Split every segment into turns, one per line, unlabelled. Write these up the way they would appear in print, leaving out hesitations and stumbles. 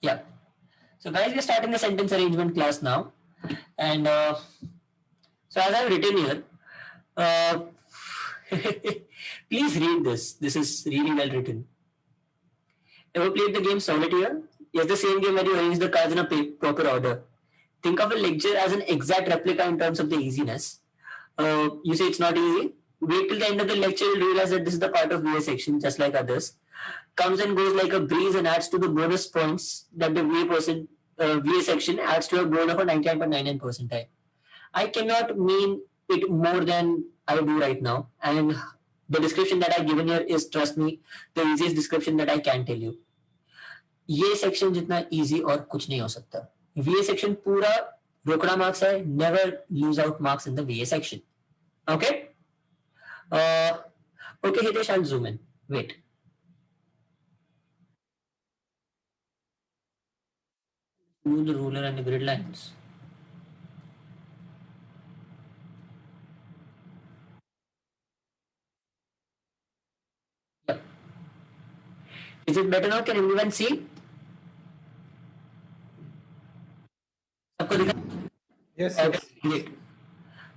Yeah. So guys, we're starting the sentence arrangement class now. And so as I've written here, uh, please read this. This is really well written. Ever played the game Solitaire? It's the same game where you arrange the cards in a proper order. Think of a lecture as an exact replica in terms of the easiness. You say it's not easy. Wait till the end of the lecture, you'll realize that this is the part of VA section, just like others. Comes and goes like a breeze and adds to the bonus points that the VA section adds to a goal of a 99.99 percentile. I cannot mean it more than I do right now. And the description that I've given here is, trust me, the easiest description that I can tell you. ये section जितना easy और कुछ नहीं हो सकता. VA section पूरा रोकड़ा marks है. Never lose out marks in the VA section. Okay? Okay, Hitesh, I'll zoom in. Wait. Do the ruler and the grid lines. Yeah. Is it better now? Can everyone see? सबको दिखा?
Yes,
Okay,
yes.
great.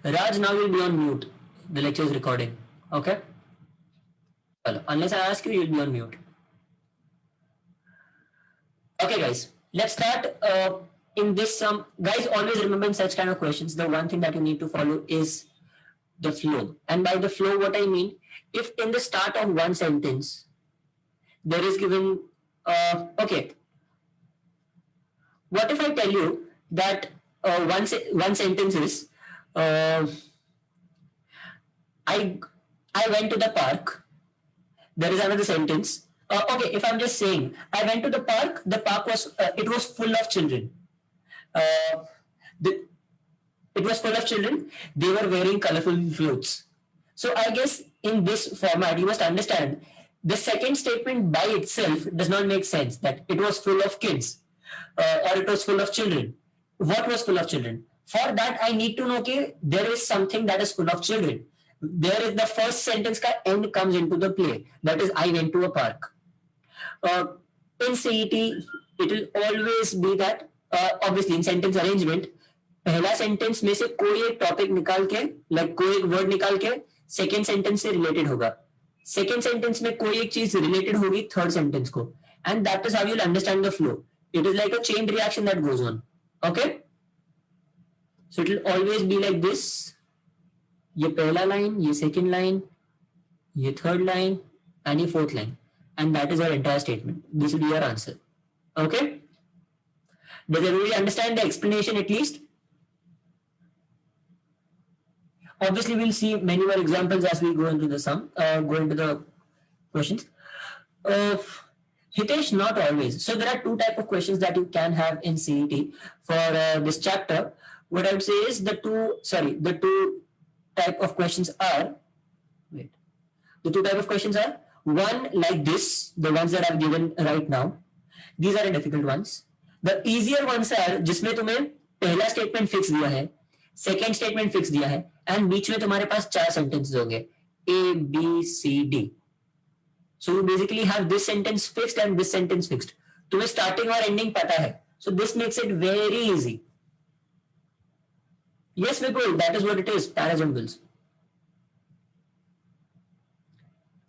Raj, now you'll be on mute. The lecture is recording. Okay? Well, unless I ask you, you'll be on mute. Okay, guys, let's start. In this guys, always remember in such kind of questions, the one thing that you need to follow is the flow. And by the flow, what I mean, if in the start of one sentence, there is given, okay, what if I tell you that one sentence is, I went to the park. There is another sentence. Okay, if I'm just saying, I went to the park was, it was full of children. It was full of children. They were wearing colorful clothes. So I guess in this format, you must understand the second statement by itself does not make sense, that it was full of kids or it was full of children. What was full of children? For that, I need to know, okay, there is something that is full of children. There is the first sentence ka end comes into the play. That is, I went to a park. In CET, it will always be that, obviously in sentence arrangement, पहला sentence में से कोई एक topic निकाल के, like कोई एक word निकाल के सेकेंड सेंटेंस से रिलेटेड होगा. सेकेंड सेंटेंस में कोई एक चीज रिलेटेड होगी थर्ड सेंटेंस को. And that is how you will understand the flow. It is like a chain reaction that goes on. Okay, so it will always be like this. ये पहला line, ये second line, ये third line and ये fourth line. And that is our entire statement. This will be your answer. Okay? Does everybody understand the explanation at least? Obviously, we'll see many more examples as we go into the go into the questions. Hitesh, not always. So there are two types of questions that you can have in CET for this chapter. What I would say is the two type of questions are, the two type of questions are, one like this, the ones that I've given right now. These are the difficult ones. The easier ones are जिसमें तुम्हें पहला statement fix दिया है, second statement fix दिया है, and बीच में तुम्हारे पास चार सेंटेंसेस होंगे, A, B, C, D. So you basically have this sentence fixed and this sentence fixed. तुम्हें starting और ending पता है. So this makes it very easy. Yes, Vipul, that is what it is, parajumbles.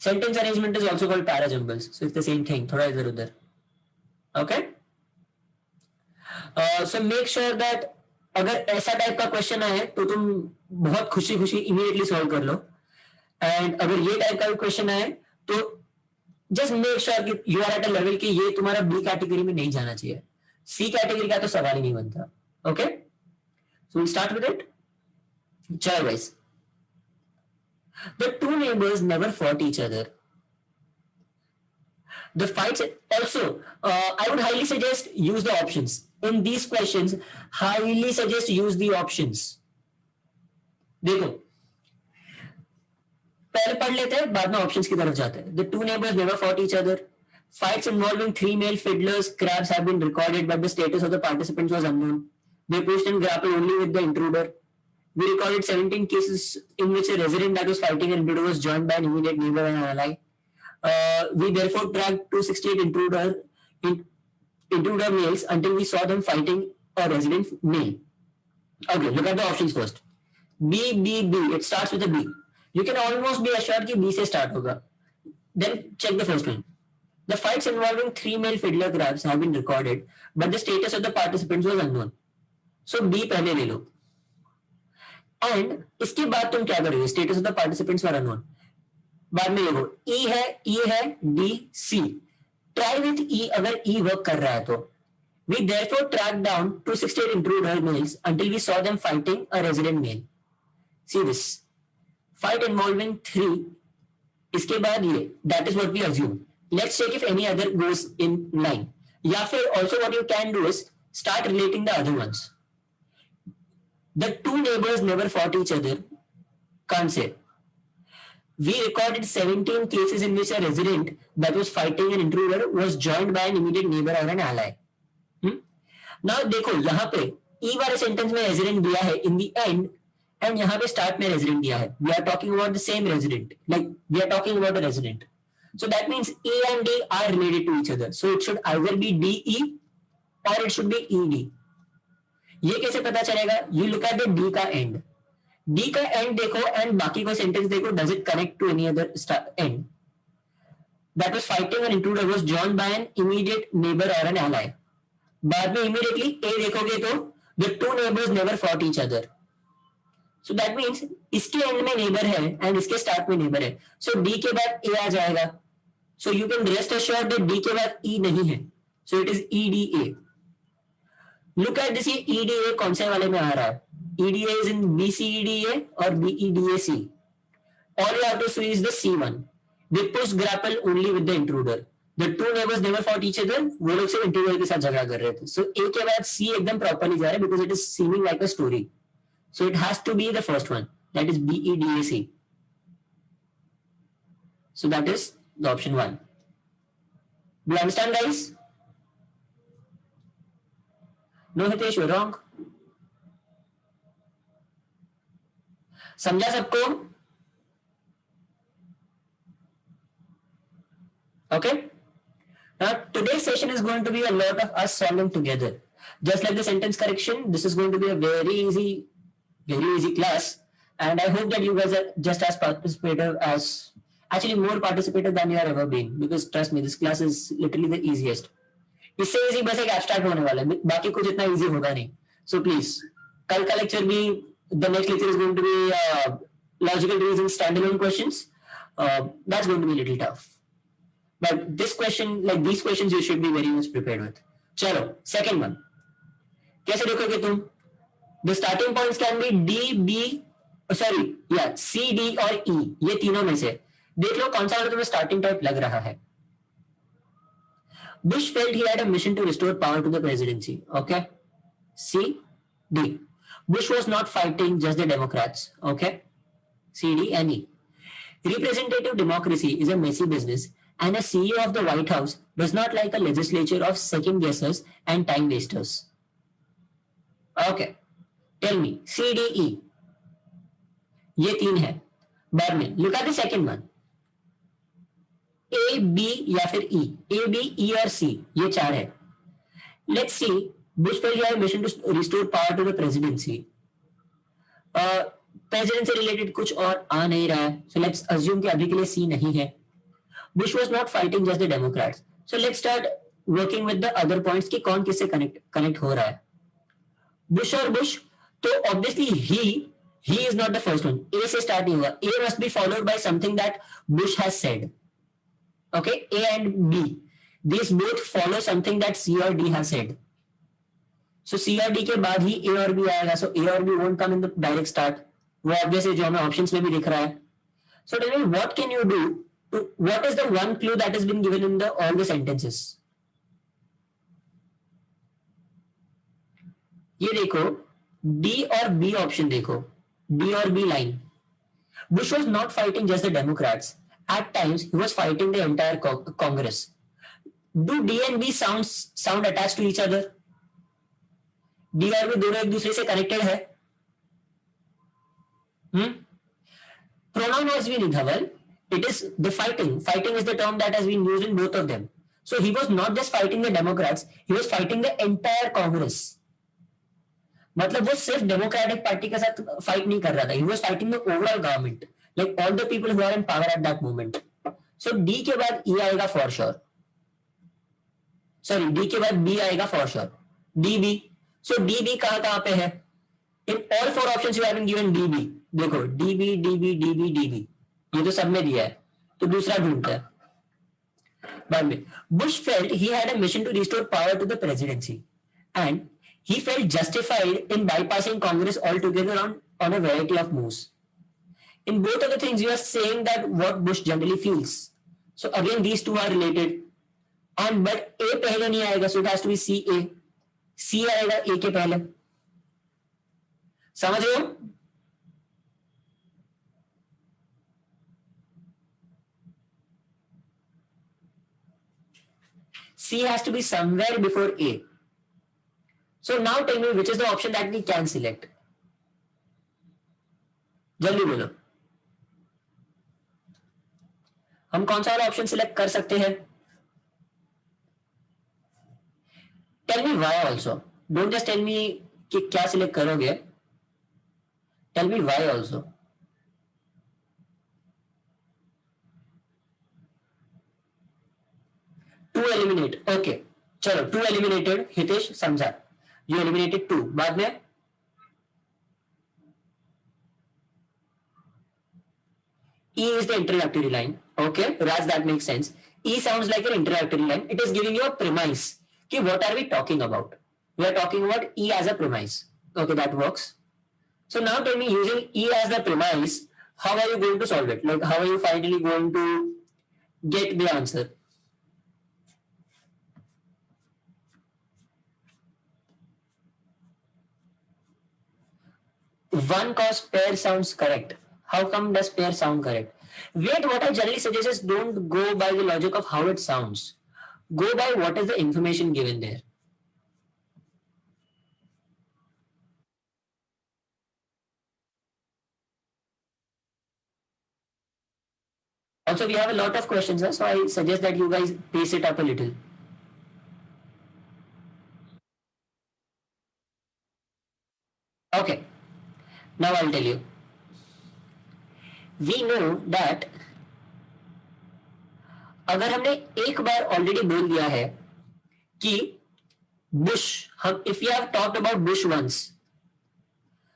Sentence arrangement is also called parajumbles. So it's the same thing. थोड़ा इधर उधर. Okay? So make sure that अगर ऐसा type का question आए तो तुम बहुत खुशी खुशी इमीडिएटली सॉल्व कर लो. एंड अगर ये टाइप का क्वेश्चन आए तो जस्ट मेक श्योर कि you are at a level कि ये तुम्हारा बी कैटेगरी में नहीं जाना चाहिए. सी कैटेगरी का तो सवाल ही नहीं बनता. Okay, so will start with it. चलो guys, the two neighbors never fought each other. The fights also, I would highly suggest use the options. In these questions, highly suggest use the options. देखो, पहले पढ़ लेते हैं, बाद में options की तरफ जाते हैं. The two neighbors never fought each other. Fights involving 3 male fiddlers, crabs have been recorded, but the status of the participants was unknown. They pushed and grappled only with the intruder. We recorded 17 cases in which a resident that was fighting an intruder was joined by an immediate neighbor and an ally. We therefore tracked 268 intruder intruder males until we saw them fighting a resident male. Okay, look at the options first. B, B, B. It starts with a B. You can almost be assured कि B से start होगा. Then check the first one. The fights involving 3 male fiddler crabs have been recorded, but the status of the participants was unknown. So B पहले ले लो. And इसके बाद तुम क्या करोगे? Status of the participants were unknown. बाद में देखो E है D C. Try with E अगर E work कर रहा है तो. We therefore tracked down 268 intruder males until we saw them fighting a resident male. See this. Fight involving 3. इसके बाद ये. That is what we assume. Let's check if any other goes in line. या फिर also what you can do is start relating the other ones. The two neighbors never fought each other. Can't say. We recorded 17 cases in which a resident that was fighting an intruder was joined by an immediate neighbor or an ally. Now देखो यहाँ पे E वाले sentence में resident दिया है in the end and यहाँ पे start में resident दिया है. We are talking about the same resident. Like we are talking about a resident. So that means A and D are related to each other. So it should either be DE or it should be ED. ये कैसे पता चलेगा? You look at the D का end. D का end देखो and बाकी को sentence देखो. Does it connect to any other end? That was fighting an intruder was joined by an immediate neighbor or an ally. बाद में immediately A देखोगे तो the two neighbors never fought each other. So that means इसके end में neighbor है and इसके start में neighbor है. So D के बाद A आ जाएगा. So you can rest assured that D के बाद E नहीं है. So it is EDA. Look at this. ये EDA कौन से वाले में आ रहा है? EDA is in BCEDA or BEDAC. All you have to see is the C1. They push grapple only with the intruder. The two neighbors never fought each other. वो लोग सिर्फ intruder के साथ झगड़ा कर रहे थे. So A के बाद C एकदम properly जा रहा है because it is seeming like a story. So it has to be the first one. That is BEDAC. So that is the option 1. Do you understand, guys? No, Hitesh, you're wrong. समझा सबको? Okay. Now today's session is going to be a lot of us solving together. Just like the sentence correction, this is going to be a very easy class. And I hope that you guys are just as participative as, actually more participative than you have ever been. Because trust me, this class is literally the easiest. इससे easy बस एक abstract होने वाला है, बाकी कुछ इतना easy होगा नहीं. सो प्लीज कल का लेक्चर भी, the next lecture is going to be logical reason standalone questions. That's going to be little tough, but this question, like these questions you should be very much prepared with. चलो second one कैसे देखोगे तुम? The starting points can be D B, sorry या C D और ई. ये तीनों में से देख लो कौन सा तुम्हें स्टार्टिंग टाइप लग रहा है. Bush felt he had a mission to restore power to the presidency. Okay. C, D. Bush was not fighting just the Democrats. Okay. C, D, and E. Representative democracy is a messy business, and a CEO of the White House does not like a legislature of second guessers and time wasters. Okay. Tell me, C, D, E. ये तीन है. बाद में look at the second one. A, B या फिर E. A, B, E और C ये चार है. Let's see. Bush felt he had a mission to restore power to the presidency. President से related कुछ और आ नहीं रहा है. So let's assume कि अभी के लिए C नहीं है. Bush was not fighting just the Democrats. So let's start working with the other points कि कौन किससे connect हो रहा है. Bush और Bush तो obviously he is not the first one. A से start नहीं हुआ. A must be followed by something that Bush has said. Okay, A and B. These both follow something that C or D has said. So C or D के बाद ही A और B आएगा. So A और B won't come in the direct start. वो obviously जो हमें options में भी दिख रहा है. So tell me, what can you do? What is the one clue that has been given in all the sentences? ये देखो D और B option देखो. D और B line. Bush was not fighting just the Democrats. At times, he was fighting the entire Congress. Do D and B sound attached to each other? D और B दोनों एक दूसरे से connected है. Pronoun has been Dhaval. It is the fighting. Fighting is the term that has been used in both of them. So he was not just fighting the Democrats, he was fighting the entire Congress. मतलब वो सिर्फ democratic party के साथ fight नहीं कर रहा था, he was fighting the overall government, like all the people who are in power at that moment. So D के बाद E आएगा for sure. सॉरी, D के बाद B आएगा for sure. DB. So DB कहाँ पे है? In all four options you have been given DB. देखो DB DB DB DB, ये तो सब में दिया है, तो दूसरा ढूंढते हैं बाद में. Bush felt he had a mission to restore power to the presidency, and he felt justified in bypassing Congress altogether on a variety of moves. In both of the things, you are saying that what Bush generally feels. So again, these two are related. And but A पहले नहीं आएगा, so it has to be C A. C आएगा A के पहले. समझ रहे हो? C has to be somewhere before A. So now tell me which is the option that we can select. जल्दी बोलो, हम कौन सा वाला ऑप्शन सिलेक्ट कर सकते हैं? Tell me why also, don't just tell me कि क्या सिलेक्ट करोगे, tell me why also. Two eliminate, okay चलो, टू एलिमिनेटेड. हितेश समझा, यू एलिमिनेटेड टू. बाद में E is the introductory line. Okay, Raj, that makes sense. E sounds like an introductory line. It is giving you a premise. Okay, what are we talking about? We are talking about E as a premise. Okay, that works. So now tell me, using E as the premise, how are you going to solve it? Like, how are you finally going to get the answer? One cause pair sounds correct. How come does pair sound correct? Wait, what I generally suggest is don't go by the logic of how it sounds. Go by what is the information given there. Also, we have a lot of questions, so I suggest that you guys pace it up a little. Okay, now I'll tell you. We know that अगर हमने एक बार already बोल दिया है कि Bush, हम if you have talked about Bush once,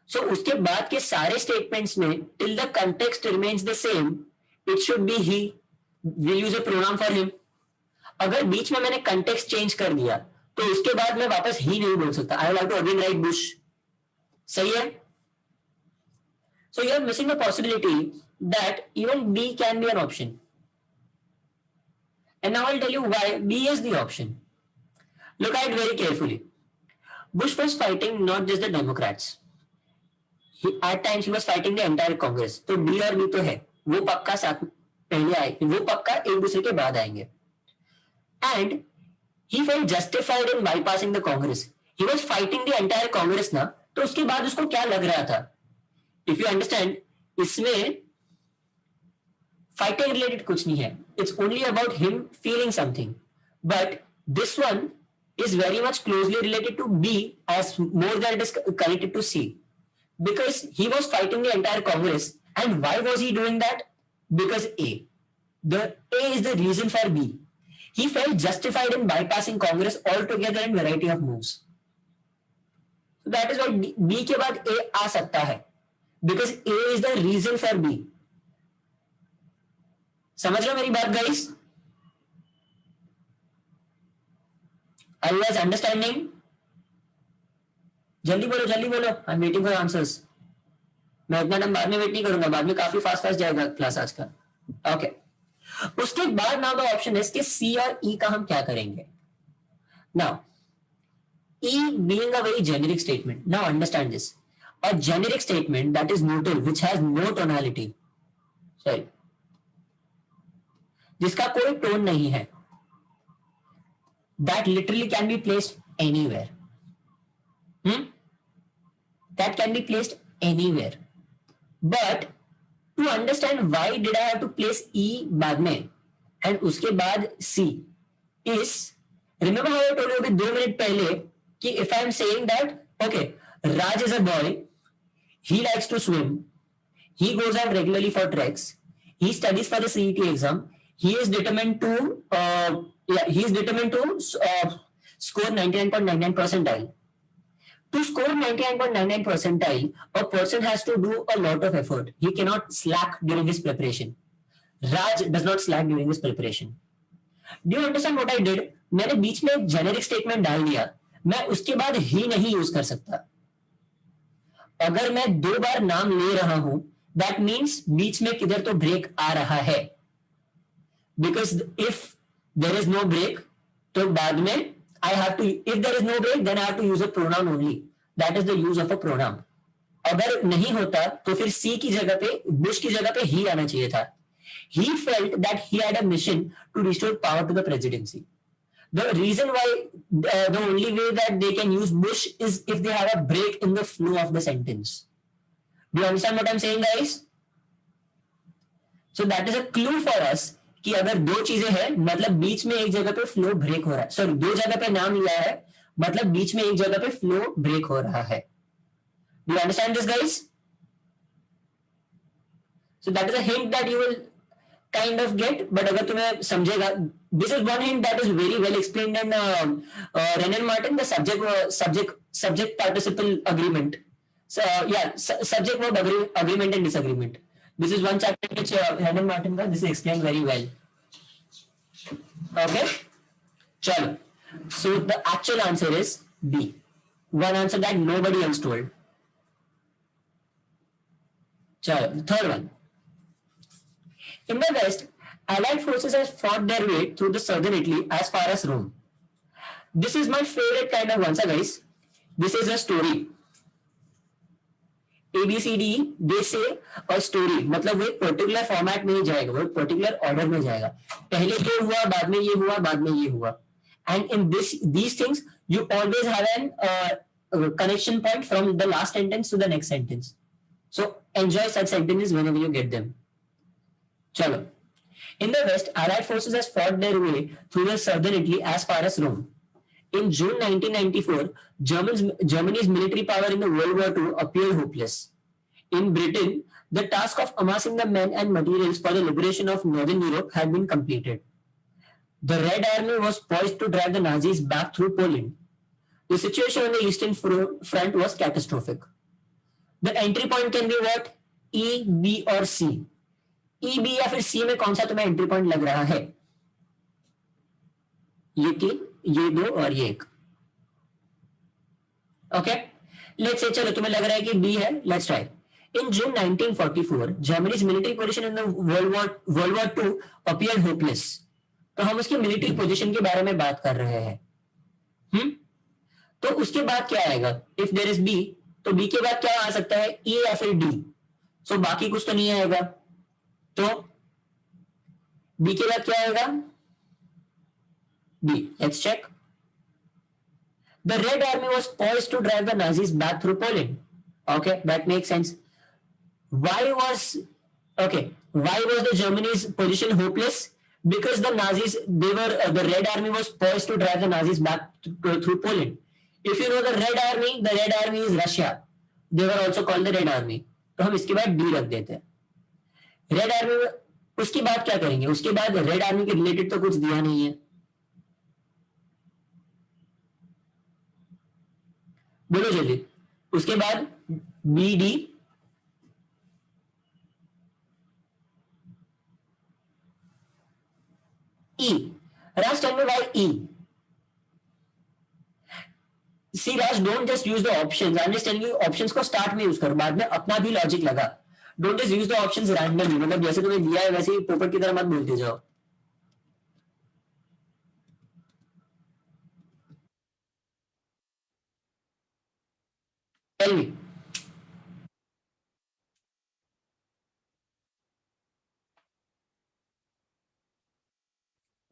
so उसके बाद के सारे स्टेटमेंट्स में till the context remains the same, it should be he, will use a pronoun for him. अगर बीच में मैंने कंटेक्स्ट चेंज कर दिया तो उसके बाद मैं वापस ही नहीं बोल सकता. I will have to again write bush. सही है? So you are missing the possibility that even B can be an option. And now I'll tell you why B is the option. Look at it very carefully. Bush was fighting not just the Democrats. At times he was fighting the entire Congress. तो B और B तो है, वो पक्का साथ पहले आए, वो पक्का एक दूसरे के बाद आएंगे. And he felt justified in bypassing the Congress. He was fighting the entire Congress ना, तो उसके बाद उसको क्या लग रहा था? If you understand, इसमें फाइटिंग रिलेटेड कुछ नहीं है. It's only about him feeling something. But this one is very much closely related to B as more than it is connected to C, because he was fighting the entire Congress. And why was he doing that? Because A is the reason for B. He felt justified in bypassing Congress altogether in variety of moves. So that is why B के बाद A आ सकता है, because A is the reason for B. समझ रहे हो मेरी बात guys? Are you guys understanding? जल्दी बोलो, जल्दी बोलो. I am waiting for answers. मैं इतना टाइम बाद में वेट नहीं करूंगा, बाद में काफी फास्ट फास्ट जाएगा क्लास आज का. ओके, उसके बाद नाउ द ऑप्शन है कि सी और ई का हम क्या करेंगे. Now E being a very generic statement. Now understand this. A generic statement that is neutal, which has no tonality. Sorry. जिसका कोई टोन नहीं है, that literally can be placed anywhere. That can be placed anywhere. But to understand why did I have to place E बाद में and उसके बाद C, is, remember how I told you अभी 2 minute पहले कि if I am saying that okay, Raj is a boy, he likes to swim, he goes out regularly for treks, he studies for the CET exam, he is determined to score 99.99 percentile. To score 99.99 percentile, a person has to do a lot of effort. He cannot slack during his preparation. Raj does not slack during his preparation. Do you understand what I did? मैंने बीच में एक generic statement डाल दिया, मैं उसके बाद ही नहीं use कर सकता. अगर मैं 2 बार नाम ले रहा हूं, दैट मीन्स बीच में किधर तो ब्रेक आ रहा है. Because if there is no break, तो बाद में I have to, if there is no break, then I have to use a pronoun only. That is the use of a pronoun. अगर नहीं होता तो फिर सी की जगह पे, बुश की जगह पे ही आना चाहिए था. He felt that he had a mission to restore power to the presidency. The reason why the only way that they can use Bush is if they have a break in the flow of the sentence. Do you understand what I'm saying, guys? So that is a clue for us कि अगर 2 चीजें हैं, मतलब बीच में एक जगह पे flow break हो रहा है. सॉरी, 2 जगह पे नाम लिया है, मतलब बीच में एक जगह पे फ्लो ब्रेक हो रहा है. Do you understand this, guys? So that is a hint that you will kind of get, but अगर तुम्हें समझेगा, this is one hint that is very well explained in Renan Martin, the subject participle agreement. So subject verb agreement and disagreement. This is one chapter which Renan Martin this is explained very well. Okay, chalo. So the actual answer is B. One answer that nobody else told. Chalo, the third one. In the West, Allied forces have fought their way through the southern Italy as far as Rome. This is my favorite kind of answer, guys. This is a story. ABCD, they say a story. मतलब वो एक particular format में ही जाएगा, वो एक particular order में जाएगा. पहले ये हुआ, बाद में ये हुआ, बाद में ये हुआ. And in these things, you always have an connection point from the last sentence to the next sentence. So enjoy such sentences whenever you get them. Chalo. In the West, Allied forces has fought their way through the southern Italy as far as Rome. In June 1994, Germany's military power in the World War II appeared hopeless. In Britain, the task of amassing the men and materials for the liberation of Northern Europe had been completed. The Red Army was poised to drive the Nazis back through Poland. The situation on the Eastern Front was catastrophic. The entry point can be what? E, B or C. E, B या फिर C में कौन सा तुम्हें entry point लग रहा है? ये 3, ये 2 और ये 1. ओके, लेट्स से चलो तुम्हें लग रहा है कि B है. Let's try. In June 1944, Germany's military position in the World War II appeared hopeless. तो हम उसकी मिलिट्री पोजीशन के बारे में बात कर रहे हैं. तो उसके बाद क्या आएगा? If there is B, तो B के बाद क्या आ सकता है? E या फिर D. So बाकी कुछ तो नहीं आएगा. तो B के बाद क्या आएगा? B. Let's check. The Red Army was poised to drive the Nazis back through Poland. Okay, that makes sense. Why was the Germany's position hopeless? Because the Nazis, the Red Army was poised to drive the Nazis back through Poland. If you know the Red Army is Russia. They were also called the Red Army. तो हम इसके बाद D रख देते हैं. Red army में उसके बाद क्या करेंगे? उसके बाद रेड आर्मी के रिलेटेड तो कुछ दिया नहीं है. बोलो जल्दी. उसके बाद B, D, E. Raj, tell me why E? See Raj, don't just use the options. I am just telling you, options को स्टार्ट में यूज करो, बाद में अपना भी लॉजिक लगा. Don't just use the options randomly. मतलब जैसे तुम्हें दिया है वैसे ही पोपट की तरह मत बोलते जाओ. Tell me.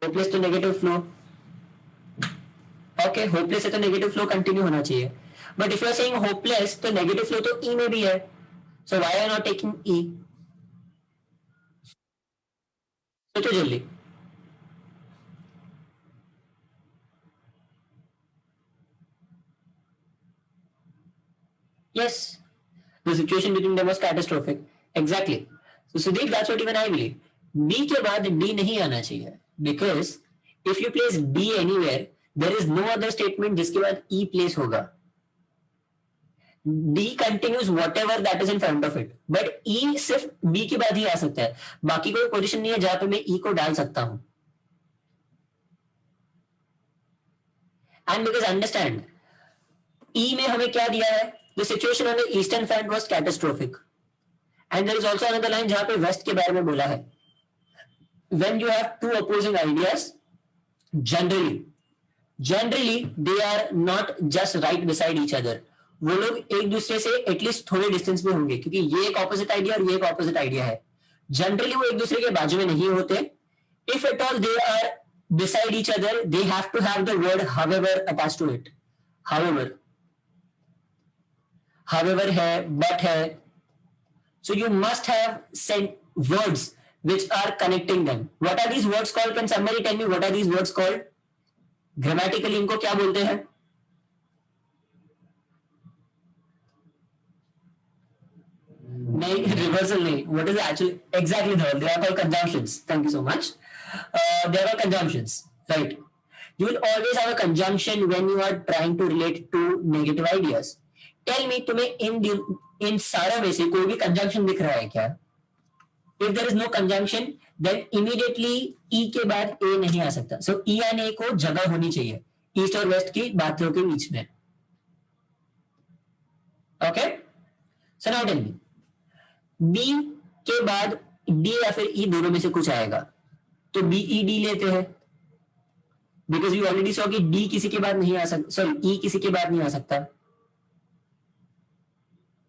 होपलेस तो नेगेटिव फ्लो. ओके, होपलेस है तो नेगेटिव फ्लो कंटिन्यू होना चाहिए. But if you are saying hopeless, तो नेगेटिव फ्लो तो ई में भी है. So why are not taking E? सोचो जल्दी. Yes, the situation between them was catastrophic. Exactly. So Sudeep, that's what even I believe. B के बाद D नहीं आना चाहिए, because if you place D anywhere, there is no other statement जिसके बाद E place होगा. D continues whatever that is in front of it, but E सिर्फ B के बाद ही आ सकता है. बाकी कोई पोजीशन नहीं है जहां पे मैं E को डाल सकता हूं. एंड बिकॉज अंडरस्टैंड, E में हमें क्या दिया है? The situation on the eastern front was catastrophic. And there is also another line जहां पे वेस्ट के बारे में बोला है. When you have two opposing ideas, generally they are not just right beside each other. वो लोग एक दूसरे से एटलीस्ट थोड़े डिस्टेंस में होंगे, क्योंकि ये एक ऑपोजिट आइडिया और ये एक ऑपोजिट आइडिया है. जनरली वो एक दूसरे के बाजू में नहीं होते. If at all they are beside each other, they have to have the word however attached to it. However है, but है. So you must have sent words which are connecting them. What are these words called? Can somebody tell me what are these words called? Grammatically इनको क्या बोलते हैं? नहीं, reversal नहीं. What is actually exactly the word? They are called conjunctions. Thank you so much. There are conjunctions, right? You will always have a conjunction when you are trying to relate to negative ideas. Tell me, तुम्हें इन सारा में से कोई भी conjunction दिख रहा है क्या? If there is no conjunction, then immediately E के बाद A नहीं आ सकता. So E and A को जगह होनी चाहिए ईस्ट और वेस्ट की बातों के बीच में. Okay? So now tell me, B के बाद D या फिर E दोनों में से कुछ आएगा, तो BED लेते हैं, बिकॉज यू ऑलरेडी सॉ कि D किसी के बाद नहीं आ सकता, सॉरी E किसी के बाद नहीं आ सकता.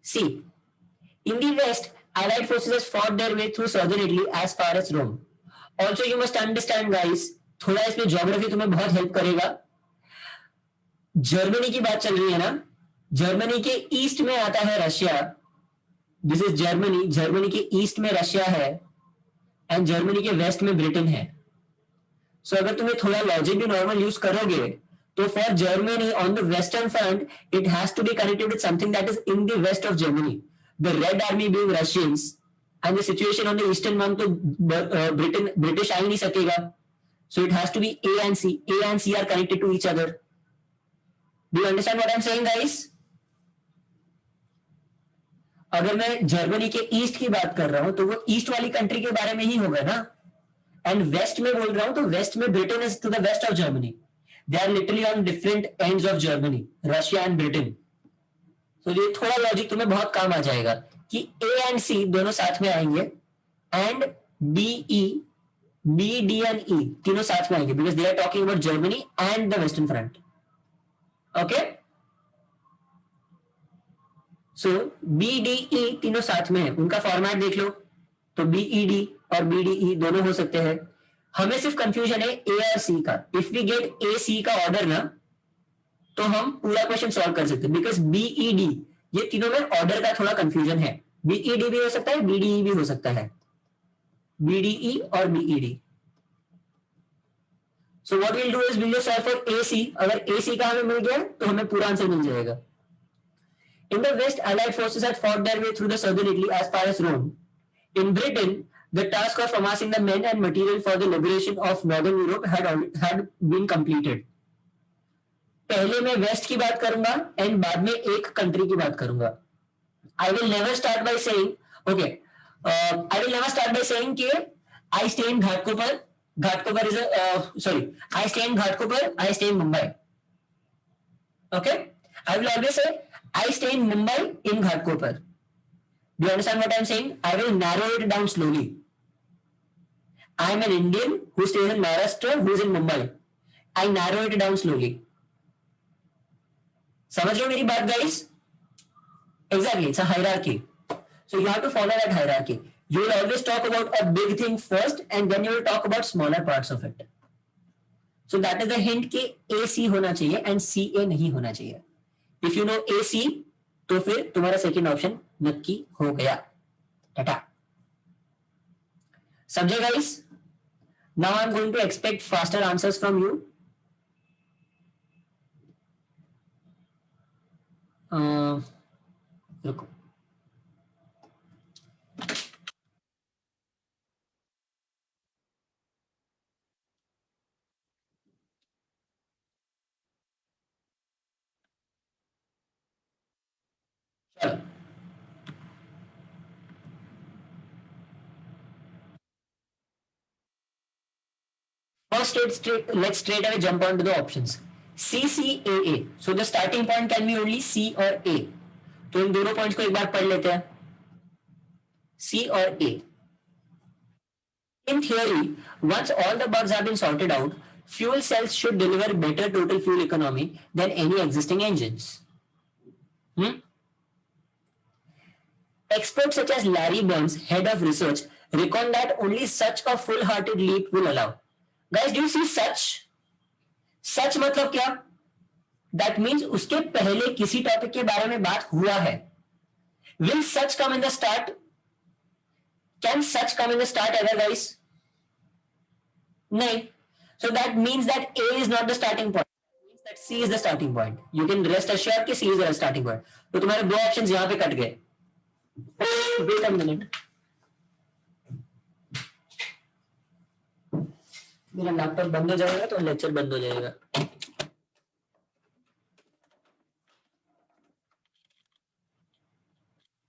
C, in the west, allied forces fought their way through southern Italy as far as Rome. Also you must understand guys, थोड़ा इसमें ज्योग्राफी तुम्हें बहुत हेल्प करेगा. जर्मनी की बात चल रही है ना, जर्मनी के ईस्ट में आता है Russia. This is Germany. Germany के ईस्ट में रशिया है एंड जर्मनी के वेस्ट में ब्रिटेन है. सो अगर तुम्हें थोड़ा लॉजिक भी नॉर्मल यूज करोगे, तो for Germany on the western front it has to be connected with something that is in the west of Germany. The red army being Russians and the situation on the eastern one, तो British आ ही नहीं सकेगा. So it has to be A and C. A and C are connected to each other. Do you understand what I am saying guys? अगर मैं Germany के east की बात कर रहा हूं, तो वो ईस्ट वाली कंट्री के बारे में ही होगा ना. एंड वेस्ट में बोल रहा हूं, तो वेस्ट में Britain is to the west of Germany. They are literally on different ends of Germany, Russia and Britain. तो ये थोड़ा लॉजिक तुम्हें बहुत काम आ जाएगा कि ए एंड सी दोनों साथ में आएंगे and B D and E तीनों साथ में आएंगे, because they are talking about Germany and the western front. Okay, so B D E तीनों साथ में है. उनका फॉर्मेट देख लो, तो बीईडी और बीडीई दोनों हो सकते हैं. हमें सिर्फ कंफ्यूजन है ए और सी का. इफ वी गेट ए सी का ऑर्डर ना, तो हम पूरा क्वेश्चन सॉल्व कर सकते हैं, बिकॉज बीईडी ये तीनों में ऑर्डर का थोड़ा कंफ्यूजन है. बीईडी भी हो सकता है, बीडीई भी हो सकता है, बीडीई और BED. So what will do is will solve for A C. अगर ए सी का हमें मिल गया तो हमें पूरा आंसर मिल जाएगा. In the west, allied forces had fought their way through the southern Italy as far as Rome. In Britain, the task of amassing the men and material for the liberation of northern Europe had been completed. पहले मैं waste की बात करूंगा and बाद में एक country की बात करूंगा. I will never start by saying, okay, I will never start by saying कि I stay in Ghatkopar. Ghatkopar is a I stay in Ghatkopar. I stay in Mumbai. Okay, I will always say I stay in Mumbai in Ghatkopar. Do you understand what I am saying? I will narrow it down slowly. I am an Indian who stays in Maharashtra, who is in Mumbai. I narrow it down slowly. समझ रहे हो मेरी बात guys? Exactly, it's a hierarchy. So you have to follow that hierarchy. You will always talk about a big thing first and then you will talk about smaller parts of it. So that is the hint कि AC होना चाहिए and CA नहीं होना चाहिए. If you know AC, तो फिर तुम्हारा second option नक्की हो गया. टाटा. समझे guys? Now I am going to expect faster answers from you. रुको, चलो first let's straight away jump on to the options. C, C, A, A. So the starting point can be only C or A. तो इन दोनों points को एक बार पढ़ लेते हैं, C और A. In theory, once all the bugs have been sorted out, fuel cells should deliver better total fuel economy than any existing engines. Experts such as Larry Burns, head of research, reckon that only such a full-hearted leap will allow. Guys, do you see such? Such मतलब क्या? That means उसके पहले किसी topic के बारे में बात हुआ है. Will such come in the start? Can such come in the start ever, guys? No. So that means that A is not the starting point. It means that C is the starting point. You can rest assured कि C is the starting point. तो तुम्हारे दो options यहाँ पे cut गए. Wait a minute. मेरा laptop बंद हो जाएगा तो लेक्चर बंद हो जाएगा.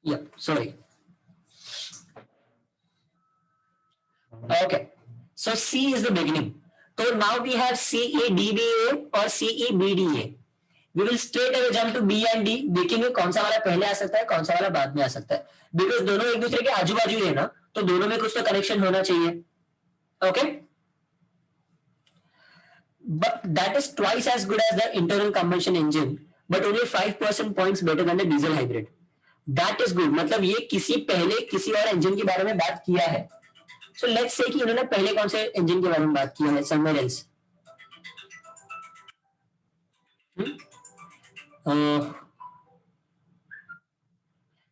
Yeah, sorry. Okay, so C is the beginning. So now we have CEDBA or CEBDA. We will straight away jump to B and D. देखेंगे कौन सा वाला पहले आ सकता है, कौन सा वाला बाद में आ सकता है. Because दोनों एक दूसरे के आजू बाजू है ना, तो दोनों में कुछ तो कनेक्शन होना चाहिए. Okay? But that is twice as good as the internal combustion engine, but only 5% points better than the diesel hybrid. That is good. मतलब ये किसी पहले किसी और इंजन के बारे में बात किया है. So let's say कि इन्होंने पहले कौन से इंजन के बारे में बात किया है, somewhere else.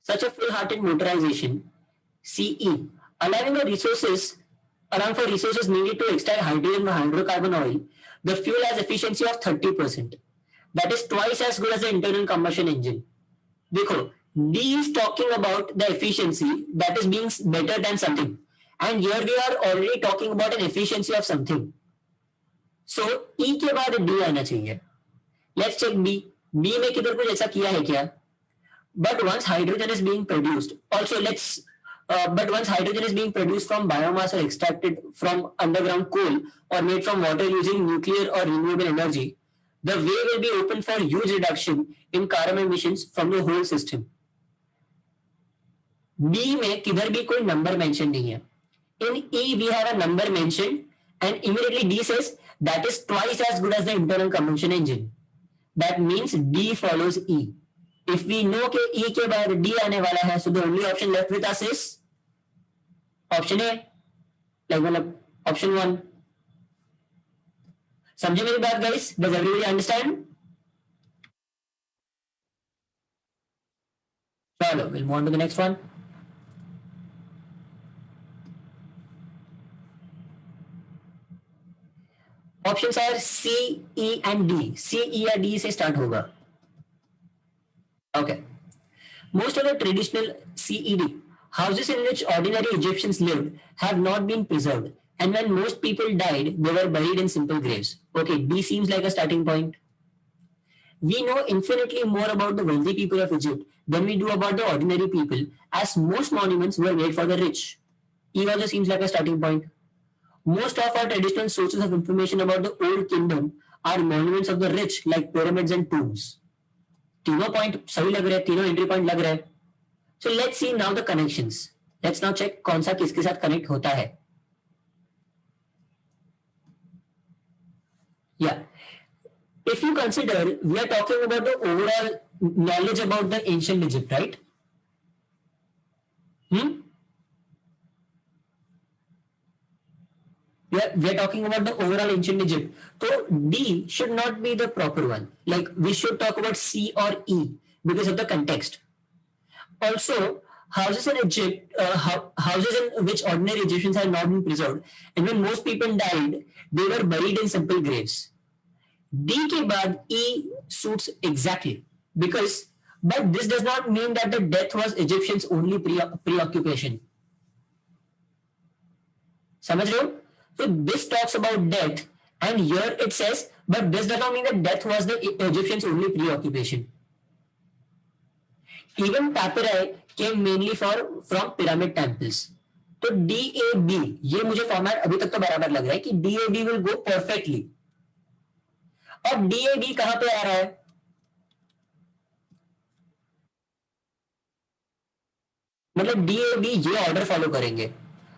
Such a full-hearted motorization, CE, allowing for resources needed to extract hydrogen from hydrocarbon oil, the fuel has efficiency of 30%. That is twice as good as the internal combustion engine. देखो, D is talking about the efficiency that is being better than something. And here we are already talking about an efficiency of something. So E के बाद D आना चाहिए. Let's check B. B में किधर कुछ ऐसा किया है क्या? But once hydrogen is being produced, but once hydrogen is being produced from biomass or extracted from underground coal or made from water using nuclear or renewable energy, the way will be open for huge reduction in carbon emissions from the whole system. B में किधर भी कोई number mention नहीं है. In E we have a number mentioned and immediately D says that is twice as good as the internal combustion engine. That means D follows E. If we know कि E के बाद D आने वाला है, so the only option left with us is option A, like मतलब option 1. समझे मेरी बात guys? Does everybody understand? चलो, we'll move on to the next one. Options are C, E and D. C, E या D से start होगा. Okay. Most of the traditional CED houses in which ordinary Egyptians lived have not been preserved, and when most people died, they were buried in simple graves. Okay, D seems like a starting point. We know infinitely more about the wealthy people of Egypt than we do about the ordinary people, as most monuments were made for the rich. E also seems like a starting point. Most of our traditional sources of information about the old kingdom are monuments of the rich, like pyramids and tombs. तीनों point सही लग रहे हैं, तीनों entry point लग रहे हैं. So let's see now the connections. Let's now check कौन सा किसके साथ कनेक्ट होता है. Yeah, if you consider, we are talking about the overall knowledge about the ancient Egypt, right? We are talking about the overall ancient Egypt. So D should not be the proper one. Like we should talk about C or E because of the context. Also, houses in Egypt, houses in which ordinary Egyptians have not been preserved, and when most people died, they were buried in simple graves. D के बाद E suits exactly because But this does not mean that the death was Egyptians' only preoccupation. समझ रहे हो? So this talks about death, and here it says, but this does not mean that death was the Egyptians' only preoccupation. Even papyri came mainly from pyramid temples. तो DAB ये मुझे format अभी तक तो बराबर लग रहा है कि DAB विल गो परफेक्टली. अब DAB कहां पे आ रहा है? मतलब DAB ये ऑर्डर फॉलो करेंगे.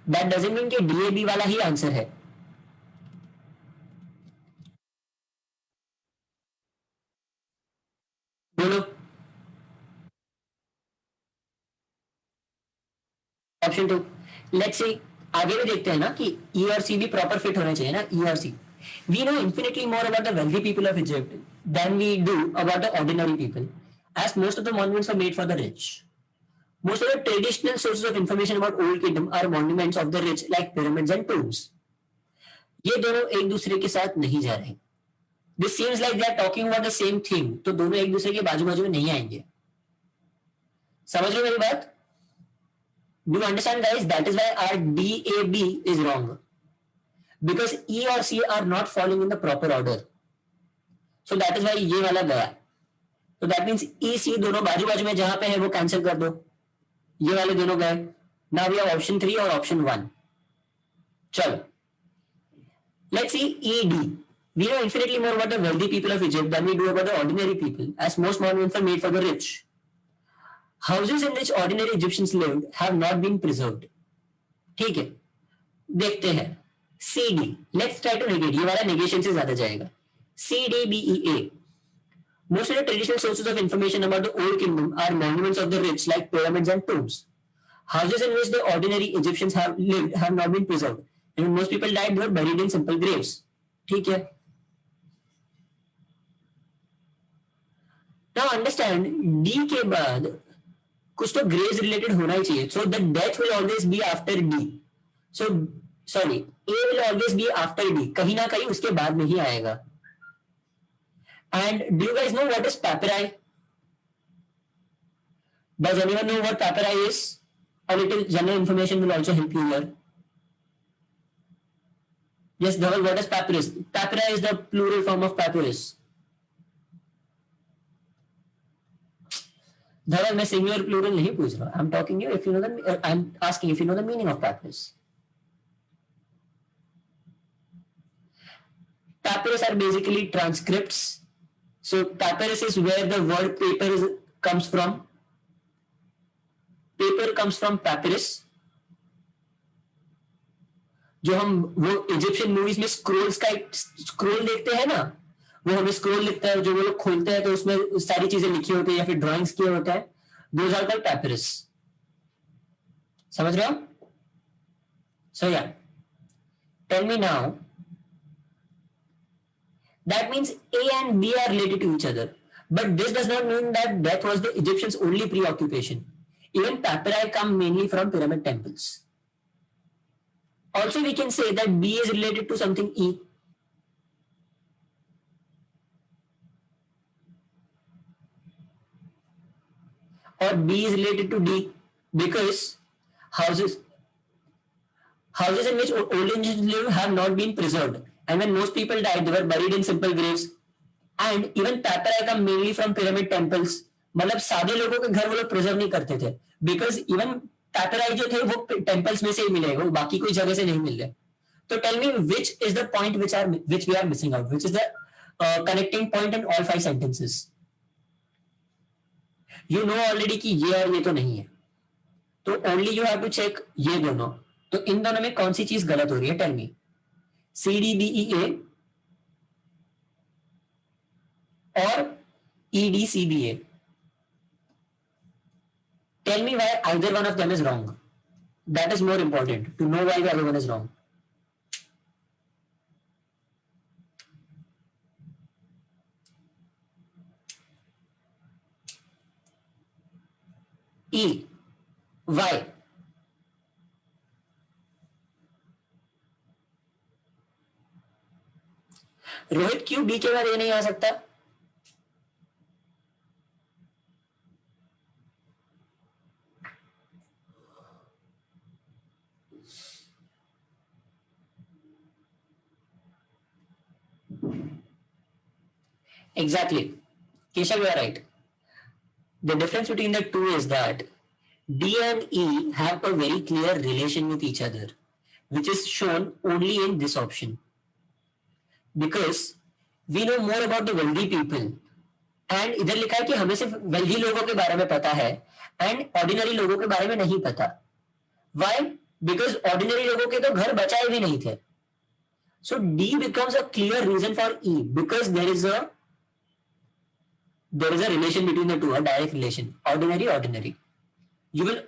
दैट डजंट मीन कि DAB वाला ही आंसर है. बोलो. ऑप्शन 2. Let's see. आगे भी देखते हैं ना कि ई और सी भी प्रॉपर फिट होने चाहिए ना. ई और C. We know infinitely more about the wealthy people of Egypt than we do about the ordinary people, as most of the monuments are made for the rich. Most of the traditional sources of information about Old Kingdom are monuments of the rich, like pyramids and tombs. ये दोनों एक दूसरे के साथ नहीं जा रहे. This seems like they are talking about the same thing. तो दोनों एक दूसरे के बाजू बाजू में नहीं आएंगे. समझ रहे हो मेरी बात? Do you understand, guys? That is why our DAB is wrong. Because E or C are not falling in the proper order. So that is why ये वाला गया. So that means E, C दोनों बाजू बाजू में जहां पे है वो कैंसिल कर दो. ये वाले दोनों गए. Now we have option 3 और option 1. चलो. Let's see ED. We know infinitely more about the wealthy people of Egypt than we do about the ordinary people, as most monuments are made for the rich. Houses in which ordinary Egyptians lived have not been preserved. ठीक है, देखते हैं. CD. Let's try to negate. ये वाला negation से ज्यादा जाएगा. CDBEA. Most of the traditional sources of information about the Old Kingdom are monuments of the rich, like pyramids and tombs. Houses in which the ordinary Egyptians have lived have not been preserved. And when most people died, they were buried in simple graves. ठीक है. Now understand, D के बाद कुछ तो Graves related होना ही चाहिए. So the death will always be after D. So sorry, A will always be after D. कहीं ना कहीं उसके बाद में ही आएगा. And do you guys know what is papyri? Does anyone know what papyri is? A little general information will also help you here. Yes, Dhaval, what is papyrus? Papyri is the plural form of papyrus. धवल मैं singular plural नहीं पूछ रहा. आई am talking you if you know the I am asking if you know the meaning of papyrus. Papyrus are basically transcripts. So papyrus is where the word paper comes from. Paper comes from papyrus. जो हम वो Egyptian movies में scrolls का scroll देखते हैं ना, वो हमें स्क्रोल लिखता है, जो वो लोग खोलते हैं तो उसमें सारी चीजें लिखी होती है या फिर ड्राइंग्स किए होते हैं. Those are called papyrus. समझ रहे हो? सो या tell me now. That means A and B are related to each other, but this does not mean that death was the Egyptians' only preoccupation. Even papyri come mainly from pyramid temples. Also, we can say that B is related to something E. Or B is related to D, because houses in which old Egyptians live have not been preserved, and when most people died, they were buried in simple graves. And even papyri come mainly from pyramid temples. मतलब सादे लोगों के घर वो लोग preserve नहीं करते थे, बिकॉज इवन पैपराई जो थे वो टेम्पल्स में से ही मिले, वो बाकी कोई जगह से नहीं मिल रहे. तो tell me which is the point which we are missing out, which is the connecting point in all 5 sentences. You know already कि ये और ये तो नहीं है, तो only you have to check ये दोनों. तो इन दोनों में कौन सी चीज गलत हो रही है? Tell me. CDBEA और EDCBA. Tell me why either one of them is wrong. That is more important, to know why the other one is wrong. E. Why? Rohit क्यों B के बाद A नहीं आ सकता? Exactly. Keshav, you are right. The difference between the two is that D and E have a very clear relation with each other, which is shown only in this option. Because we know more about the wealthy people. And इधर लिखा है कि हमें सिर्फ wealthy लोगों के बारे में पता है एंड ऑर्डिनरी लोगों के बारे में नहीं पता. वाई? बिकॉज ऑर्डिनरी लोगों के तो घर बचाए भी नहीं थे. So D becomes a clear reason for E because there is a relation between the two, a direct relation. Ordinary. You will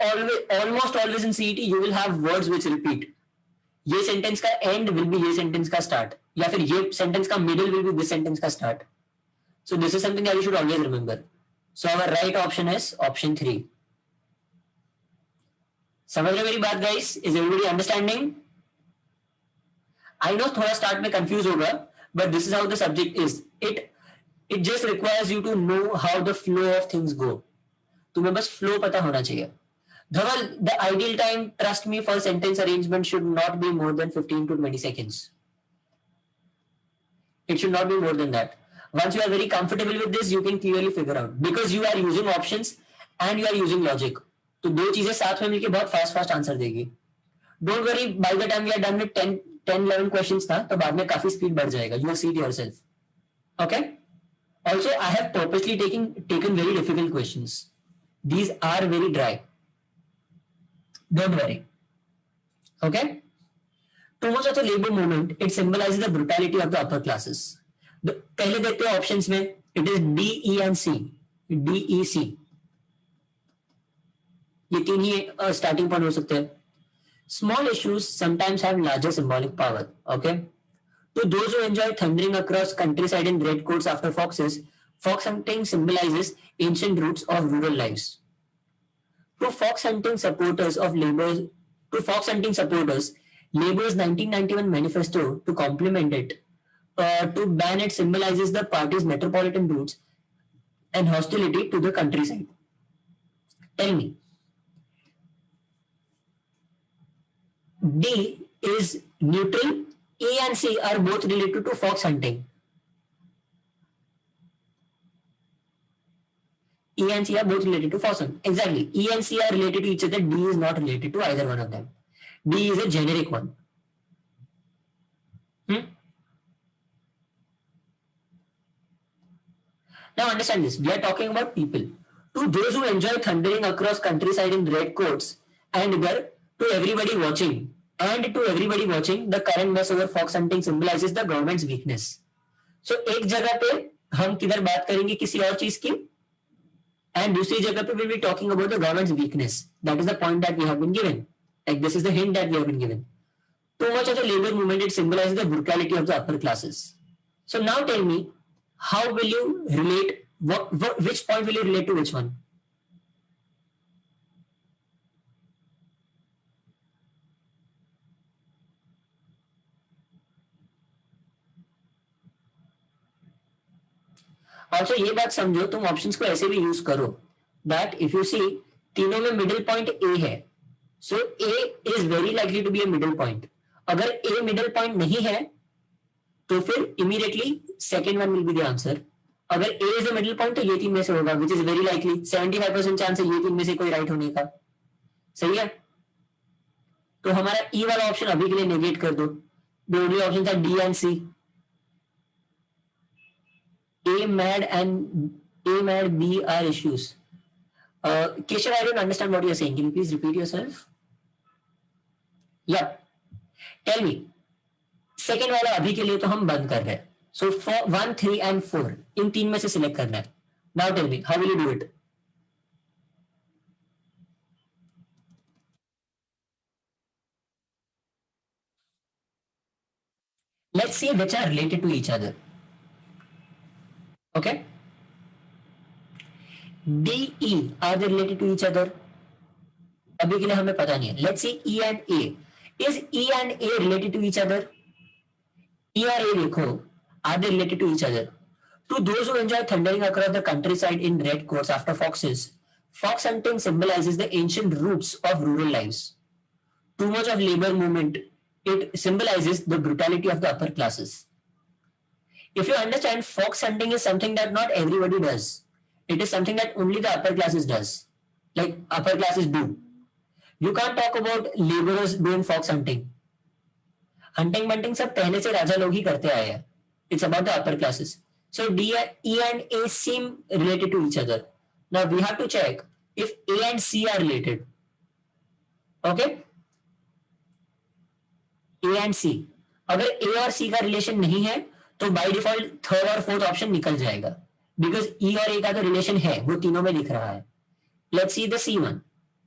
almost always in CET you will have words which repeat. ये sentence का and will be ये sentence का start, या फिर ये sentence का middle will be this sentence का start. So this is something that you should always remember. So our right option is option 3. समझ रहे मेरी बात guys? Is everybody understanding? I know थोड़ा स्टार्ट में कंफ्यूज होगा, but this is how the subject is. It just requires you to know how the flow of things go. तुम्हें बस flow पता होना चाहिए. Dhaval, the ideal time, trust me, for sentence arrangement should not be more than 15 to 20 seconds. It should not be more than that. Once you are very comfortable with this, you can clearly figure out because you are using options and you are using logic. तो दो चीजें साथ में मिलके बहुत fast answer देगी. Don't worry, by the time we are done with 10-11 questions ना, तो बाद में काफी स्पीड बढ़ जाएगा. You will see it yourself. Okay? Also, I have purposely taken very difficult questions. These are very dry. Don't worry. Okay? Too much of the labor movement, it symbolizes the brutality of the upper classes. पहले देखते हैं options में. It is D, E and C. D, E, C, ये तीन ही starting point हो सकते हैं. Small issues sometimes have larger symbolic power. Okay, तो those who enjoy thundering across countryside in red coats after foxes, fox hunting symbolizes ancient roots of rural lives. To fox hunting supporters, Labour's 1991 manifesto to complement it, to ban it symbolizes the party's metropolitan roots and hostility to the countryside. Tell me, D is neutral. A and C are both related to fox hunting. E and C are both related to fox hunting. Exactly. E and C are related to each other. D is not related to either one of them. D is a generic one. Now understand this. We are talking about people. To those who enjoy thundering across countryside in red coats, and to everybody watching, the current mess over fox hunting symbolizes the government's weakness. So एक जगह पे हम किधर बात करेंगे किसी और चीज की, and दूसरी जगह पे we'll be talking about the government's weakness. That is the point that we have been given. Like this is the hint that we have been given. Too much of the labor movement, it symbolizes the brutality of the upper classes. So now tell me, how will you relate? Which point will you relate to which one? Also ये बात समझो, तुम options को ऐसे भी use करो that if you see तीनों में मिडिल पॉइंट A है, so A is very likely to be a middle point. अगर A मिडिल पॉइंट नहीं है तो फिर immediately second one will be the answer. अगर A is a middle point तो ये तीन में से होगा, which is very likely. 75% chance है ये तीन में से कोई राइट होने का. सही है? तो हमारा E वाला ऑप्शन अभी के लिए नेगेट कर दो. The only option था D and C. A, MAD, B are issues. Keshav, I don't understand what you're saying. Can you please repeat yourself? Yeah. Tell me. Second वाला अभी के लिए तो हम बंद कर रहे हैं. So 1, 3 and 4 इन तीन में से सिलेक्ट करना है. Now tell me, how will you do it? Let's see which are related to each other. Okay? D, E, are they related to each other? अभी के लिए हमें पता नहीं है. Let's see E and A. Is E and A related to each other? E और A देखो, are they related to each other? To those who enjoy thundering across the countryside in red coats after foxes, fox hunting symbolizes the ancient roots of rural lives. Too much of labor movement, it symbolizes the brutality of the upper classes. If you understand, fox hunting is something that not everybody does. It is something that only the upper classes does. Like upper classes do. You can't talk about laborers doing fox hunting. Hunting bunting सब पहले से राजा लोग ही करते आए हैं. It's about the upper classes. So D, E and A seem related to each other. Now we have to check if A and C are related. Okay? A and C. अगर A और C का relation नहीं है तो by default third और fourth option निकल जाएगा, because E और A का तो रिलेशन है, वो तीनों में दिख रहा है. Let's see the C one,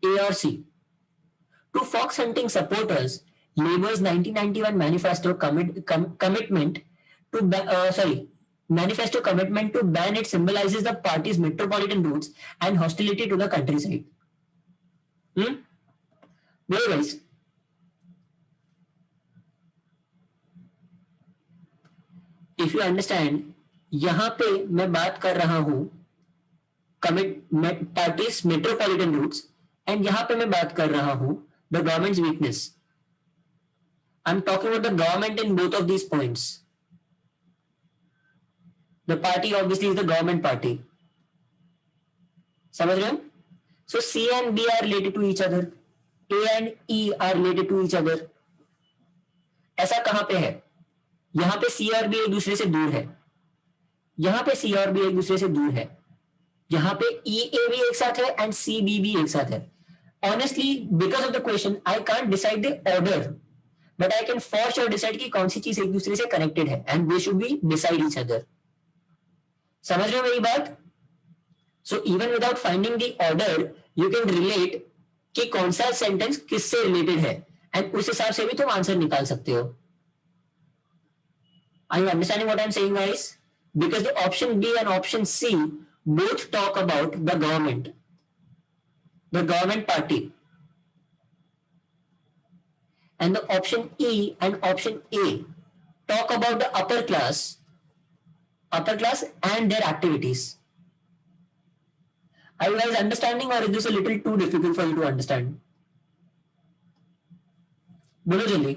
A और C. To fox hunting supporters, Labour's 1991 manifesto commitment to ban it symbolizes the party's metropolitan roots and hostility to the countryside. Very nice. If you understand, यहां पे मैं बात कर रहा हूं parties metropolitan roots, and यहां पे मैं बात कर रहा हूं the government's weakness. I'm talking about the government in both of these points. The party obviously is the government party. समझ रहे हो? So C and B are related to each other. A and E are related to each other. ऐसा कहां पे है? यहां पे C और B एक दूसरे से दूर है. यहां पे C और B एक दूसरे से दूर है. यहां पे E A भी एक साथ है and C B भी एक साथ है. Honestly, because of the question, I can't decide the order, but I can for sure decide कि कौन सी चीज एक दूसरे से connected है, and they should be beside each other. समझ रहे हो मेरी बात? So even without finding the order, you can relate कि कौन सा sentence किससे related है, and उस हिसाब से भी तुम आंसर निकाल सकते हो. Are you understanding what I'm saying, guys? Because the option B and option C both talk about the government party, and the option E and option A talk about the upper class and their activities. Are you guys understanding, or is this a little too difficult for you to understand? बोलो जल्दी.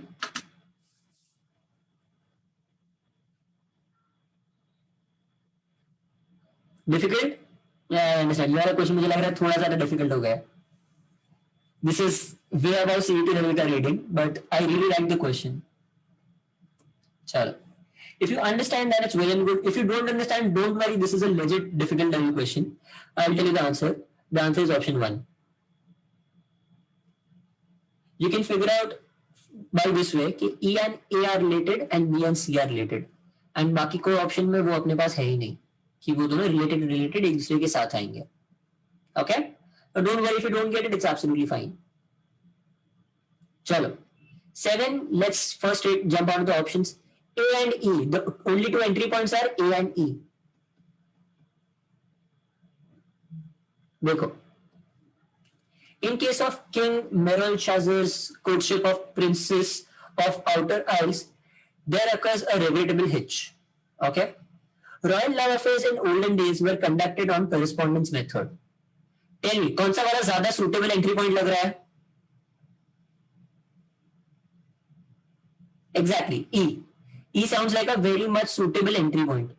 Difficult? Yeah, I understand. You have a question मुझे लग रहा है थोड़ा ज़्यादा difficult हो गया. This is way above CET level का reading, but I really like the question. चलो. If you understand that, it's well and good. If you don't understand, don't worry. This is a legit difficult level question. I'll tell you the answer. The answer is option 1. You can figure out by this way कि E and A are related and B and C are related. And बाकी कोई option में वो अपने पास है ही नहीं कि वो दोनों related एक दूसरे के साथ आएंगे. Okay? But don't worry if you don't get it, it's absolutely fine. Chalo. 7, let's first jump on to the options. A and E. The only two entry points are A and E. देखो. In case of King Meryl Shazer's courtship of Princess of Outer Isles, there occurs a regrettable hitch. Okay? Royal love affairs in olden days were conducted on correspondence method. Tell me, कौन सा वाला ज्यादा suitable entry point लग रहा है? Exactly, E. E sounds like a very much suitable entry point.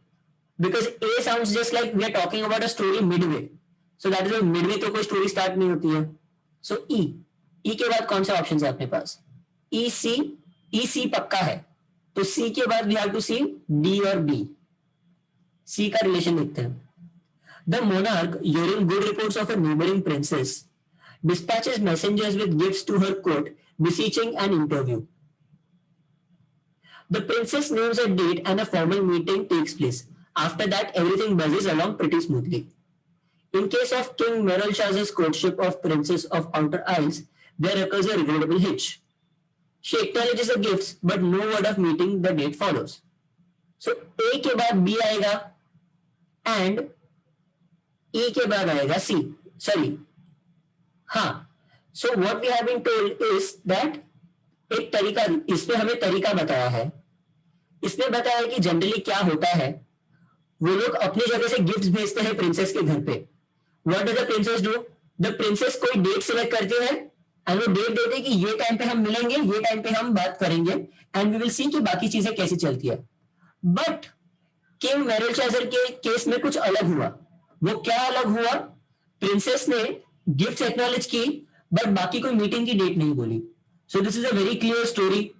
Because A sounds just like we are talking about a story midway. So that is why midway तो कोई story start नहीं होती है. So E. E के बाद कौन से options है अपने पास? E C. E C पक्का है. तो C के बाद we have to see D और B. C का relation देखते हैं. The monarch, hearing good reports of a neighboring princess, dispatches messengers with gifts to her court, beseeching an interview. The princess names a date and a formal meeting takes place. After that, everything buzzes along pretty smoothly. In case of King Meryl Shazer's courtship of Princess of Outer Isles, there occurs a regrettable hitch. She acknowledges the gifts, but no word of meeting the date follows. So A के बाद B आएगा, and E के बाद आएगा C. Sorry. हाँ. So what we have been told is that एक तरीका, इसमें हमें तरीका बताया है. इसमें बताया है कि जनरली क्या होता है, वो लोग अपनी जगह से गिफ्ट्स भेजते हैं प्रिंसेस के घर पे. What does the princess do? The princess कोई डेट सिलेक्ट करती है एंड वो डेट देते हैं कि ये टाइम पे हम मिलेंगे, ये टाइम पे हम बात करेंगे, एंड वी विल सी कि बाकी चीजें कैसी चलती है. बट किंग मेरिलचेजर के केस में कुछ अलग हुआ. वो क्या अलग हुआ? प्रिंसेस ने गिफ्ट एक्नॉलेज की, बट बाकी कोई मीटिंग की डेट नहीं बोली. So this is a very clear story.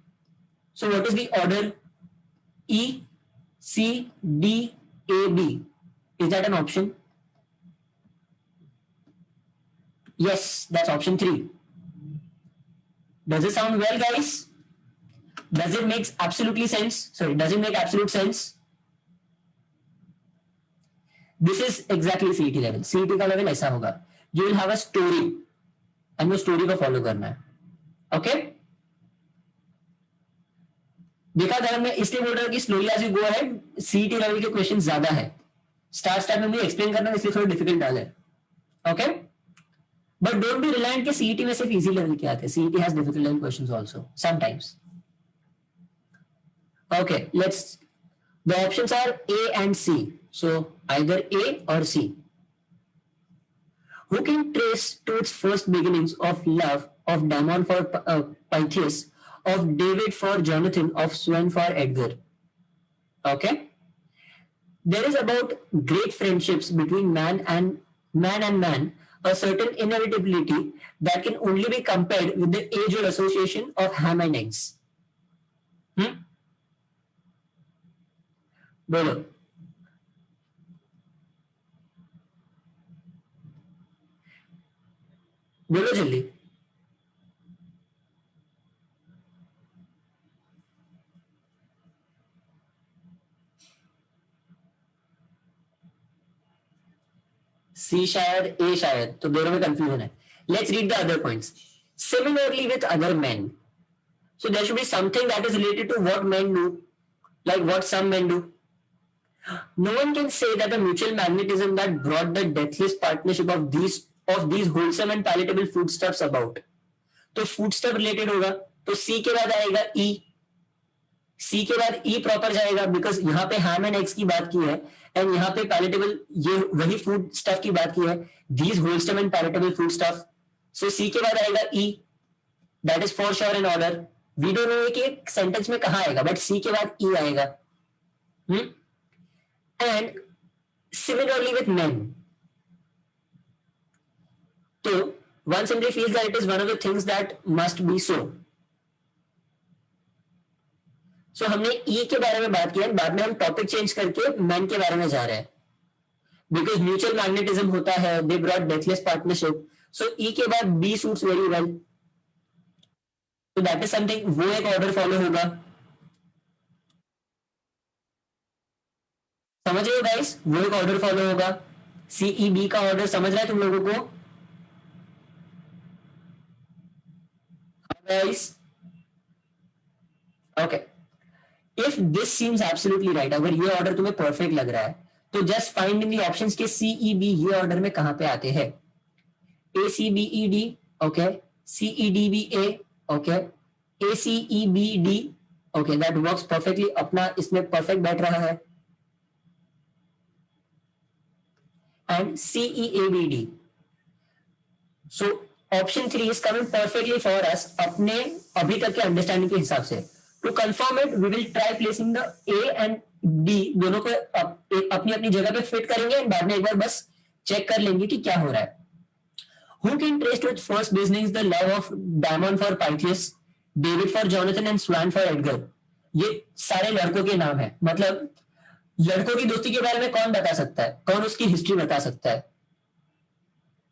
So what is the order? E, C, D, A, B. Is that an option? Yes, that's option 3. Does it sound well, guys? Does it make absolutely sense? Sorry, does it make absolute sense? This is exactly CET level. CET का level ऐसा होगा. You will have a story and वो story को follow करना है. Okay? देखा था, मैं इसलिए बोल रहा हूँ कि slowly as you go ahead CET level के क्वेश्चन ज्यादा है. स्टार्ट में मुझे एक्सप्लेन करना है, इसलिए थोड़ा डिफिकल्ट डाला है. Okay, but don't be reliant कि सीईटी में सिर्फ इजी लेवल के आते हैं. CET has difficult level questions also sometimes. Okay, let's the options are A and C. So either A or C. Who can trace to its first beginnings of love of Damon for Pythias, of David for Jonathan, of Swen for Edgar? Okay, there is about great friendships between man and man, a certain inevitability that can only be compared with the age-old association of ham and eggs. बोलो. बोलो जल्दी. सी शायद, ए शायद, तो दोनों में confusion है. Let's read the other points. Similarly with other men, so there should be something that is related to what men do, like what some men do. No one can say that the mutual magnetism that brought the deathless partnership of these wholesome and palatable foodstuffs about. तो foodstuff related होगा, तो C के बाद आएगा E. C के बाद E proper जाएगा, because यहाँ पे ham and eggs की बात की है, एंड यहाँ पे palatable ये वही फूड स्टफ की बात की है, these wholesome and palatable food stuff. So C के बाद आएगा E. That is for sure in order. We don't know कि एक सेंटेंस में कहाँ आएगा, बट C के बाद E आएगा. And similarly with men. So one simply feels that it is one of the things that must be so. So हमने E के बारे में बात किया, बाद में हम टॉपिक चेंज करके men के बारे में जा रहे हैं. Because mutual magnetism होता है, they brought deathless partnership. So E के बाद B suits very well. So that is something, वो एक ऑर्डर फॉलो होगा. समझ रहे हो गाइस? वो एक ऑर्डर फॉलो होगा. CEB का ऑर्डर समझ रहा है तुम लोगों को? Guys okay, if this seems absolutely right, अगर ये ऑर्डर तुम्हें परफेक्ट लग रहा है, तो just find in the options के CEB ये ऑर्डर में कहां पे आते हैं. ACBED, okay, CEDBA, okay, ACEBD, okay, that works perfectly. अपना इसमें परफेक्ट बैठ रहा है. and CEABD. So option 3 is coming perfectly for us अपने अभी तक के अंडरस्टैंडिंग के हिसाब से. To confirm it, we will try placing the A and D दोनों को अपनी अपनी जगह पे फिट करेंगे, और बाद में एक बार बस चेक कर लेंगे कि क्या हो रहा है. Who can trace to its first beginnings the love of Damon for Pythias, David for Jonathan and Swan for Edgar? ये सारे लड़कों के नाम है. मतलब लड़कों की दोस्ती के बारे में कौन बता सकता है, कौन उसकी हिस्ट्री बता सकता है?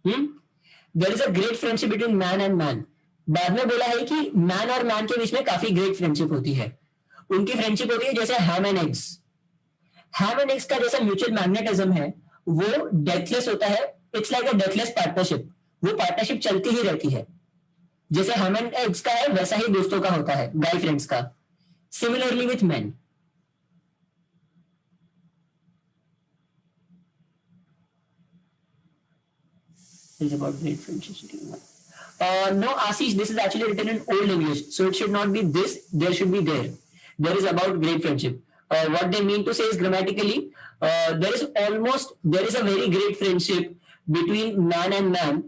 There is a great friendship between man and man. बाद में बोला है कि मैन और मैन के बीच में काफी ग्रेट फ्रेंडशिप होती है. उनकी फ्रेंडशिप होती है जैसे ham and eggs. Ham and eggs का जैसा म्यूचुअल मैग्नेटिज्म है वो डेथलेस होता है. It's like a deathless partnership. वो पार्टनरशिप चलती ही रहती है. जैसे हैम एंड एग्स का है वैसा ही दोस्तों का होता है, गाय फ्रेंड्स का. Similarly with man. is about great friendship. No, Ashish, this is actually written in Old English, so it should not be this. There should be there. There is about great friendship. What they mean to say is grammatically, there is a very great friendship between man and man.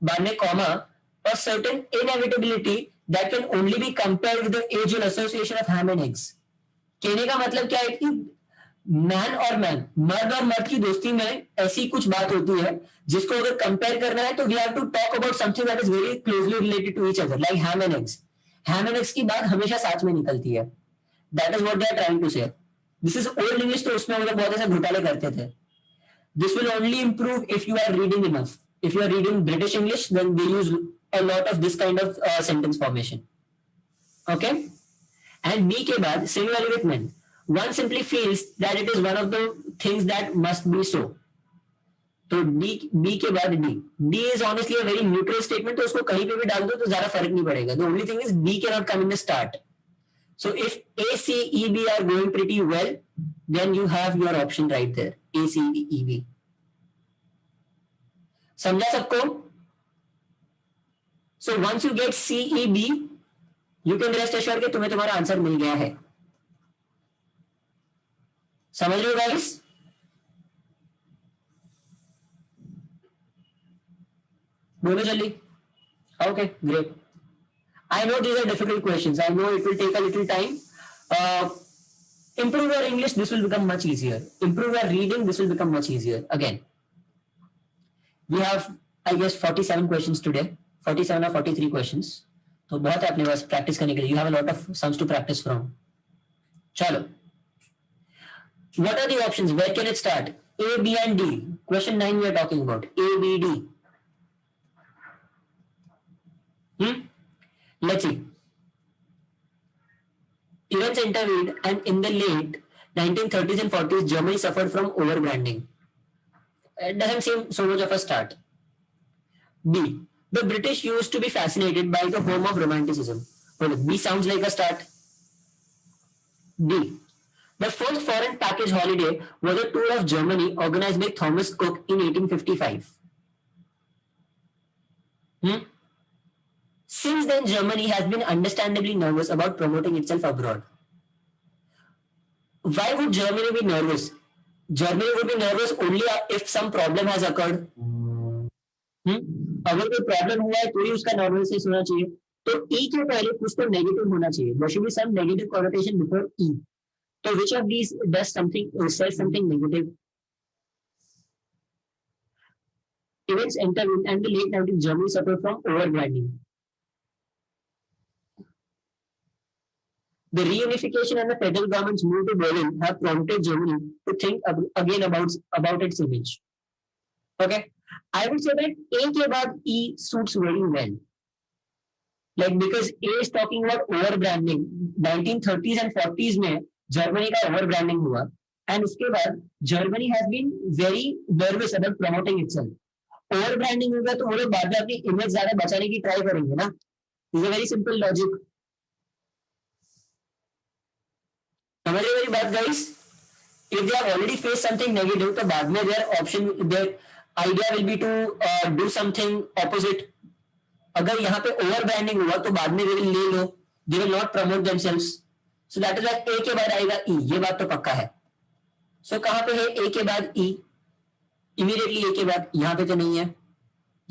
बाद में comma, a certain inevitability that can only be compared with the age-old association of ham and eggs. कहने का मतलब क्या है कि man और man, मर्द और मर्द की दोस्ती में ऐसी कुछ बात होती है जिसको अगर कंपेयर करना है तो we have to talk about something that is very closely related to each other, like ham and eggs. Ham and eggs की बात हमेशा साथ में निकलती है। That is what they are trying to say. This is old English, तो उसमें वो लोग बहुत ऐसे घोटाले करते थे। This will only improve if you are reading enough. If you are reading British English then they use a lot of this kind of sentence formation. Okay, and B के बाद similarly with men, one simply feels that it is one of the things that must be so. तो B के बाद D is honestly a very neutral statement, तो उसको कहीं पे भी डाल दो तो ज्यादा फर्क नहीं पड़ेगा. The only thing is B cannot come in the start. So if A, C, E, B are going pretty well, then you have your option right there, A, C, E, B. समझा सबको? So once you get C, E, B, you can rest assured कि तुम्हें तुम्हारा answer मिल गया है. समझ रहे हो गाइस? बोलो जल्दी. Okay, great. I know these are difficult questions. I know it will take a little time. Improve your English, this will become much easier. Improve your reading, this will become much easier. Again, we have, I guess, 47 questions today. 47 or 43 questions. तो बहुत है अपने पास practice करने के लिए. You have a lot of sums to practice from. चलो. What are the options? Where can it start? A, B, and D. Question 9 we are talking about. A, B, D. Let's see. Events intervened, and in the late 1930s and 40s, Germany suffered from overbranding. It doesn't seem so much of a start. B. The British used to be fascinated by the home of Romanticism. Well, B sounds like a start. D. The first foreign package holiday was a tour of Germany organized by Thomas Cook in 1855. Since then, Germany has been understandably nervous about promoting itself abroad. Why would Germany be nervous? Germany would be nervous only if some problem has occurred. अगर कोई problem हुआ है तो ही उसका nervousness होना चाहिए. तो ई के पहले कुछ तो नेगेटिव होना चाहिए. There should be some negative connotation before E. So which of these does something or says something negative? Events entered and the late 19th Germany suffered from overbranding. The reunification and the federal government's move to Berlin have prompted Germany to think again about its image. Okay, I would say that A के बाद E suits very well. Like because A is talking about overbranding. 1930s and 40s में Germany का overbranding हुआ, and उसके बाद Germany has been very nervous about promoting itself. Overbranding होगा तो वो लोग बाद में अपनी image ज़्यादा बचाने की try करेंगे ना. It's a very simple logic. समझ रहे मेरी बात guys? If they have already faced something negative, तो बाद में their idea will be to do something opposite. अगर यहाँ पे overbranding हुआ तो बाद में they will ले लो. They will not promote themselves. So that is why A के बाद आएगा E. ये बात तो पक्का है. So कहाँ पे है A के बाद E? Immediately A के बाद यहाँ पे तो नहीं है.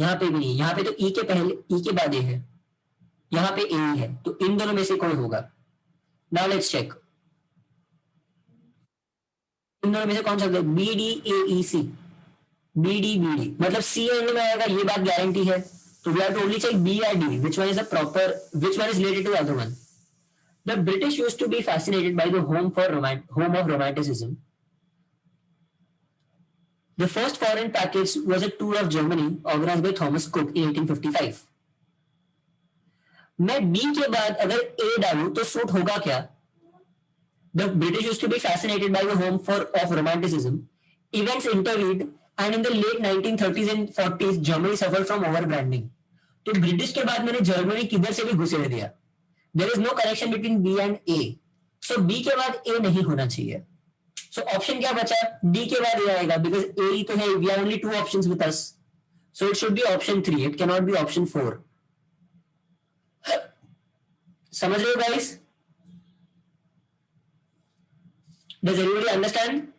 यहाँ पे भी नहीं. यहाँ पे तो E के पहले E के बाद A है. यहाँ पे A है. तो इन दोनों में से कोई होगा. Now let's check. इन दोनों में से कौन सा होगा? B D A E C. B D B D. मतलब C एंड में आएगा, ये बात गारंटी है. तो we have to only check B or D. Which one is the proper? Which one is related to the other one? The British used to be fascinated by the home of Romanticism. The first foreign package was a tour of Germany organized by Thomas Cook in 1855. मैं B के बाद अगर A डालूं तो suit होगा क्या? The British used to be fascinated by the home of Romanticism. Events intervened, and in the late 1930s and 40s, Germany suffered from overbranding. तो British के बाद मैंने जर्मनी किधर से भी घुसेड़ दिया. There is no connection between B and A. So B के बाद A नहीं होना चाहिए. So option क्या बचा? D के बाद A आएगा because A ही तो है. We have only two options with us. So it should be option 3. It cannot be option 4. समझ रहे हो guys? Does everybody understand?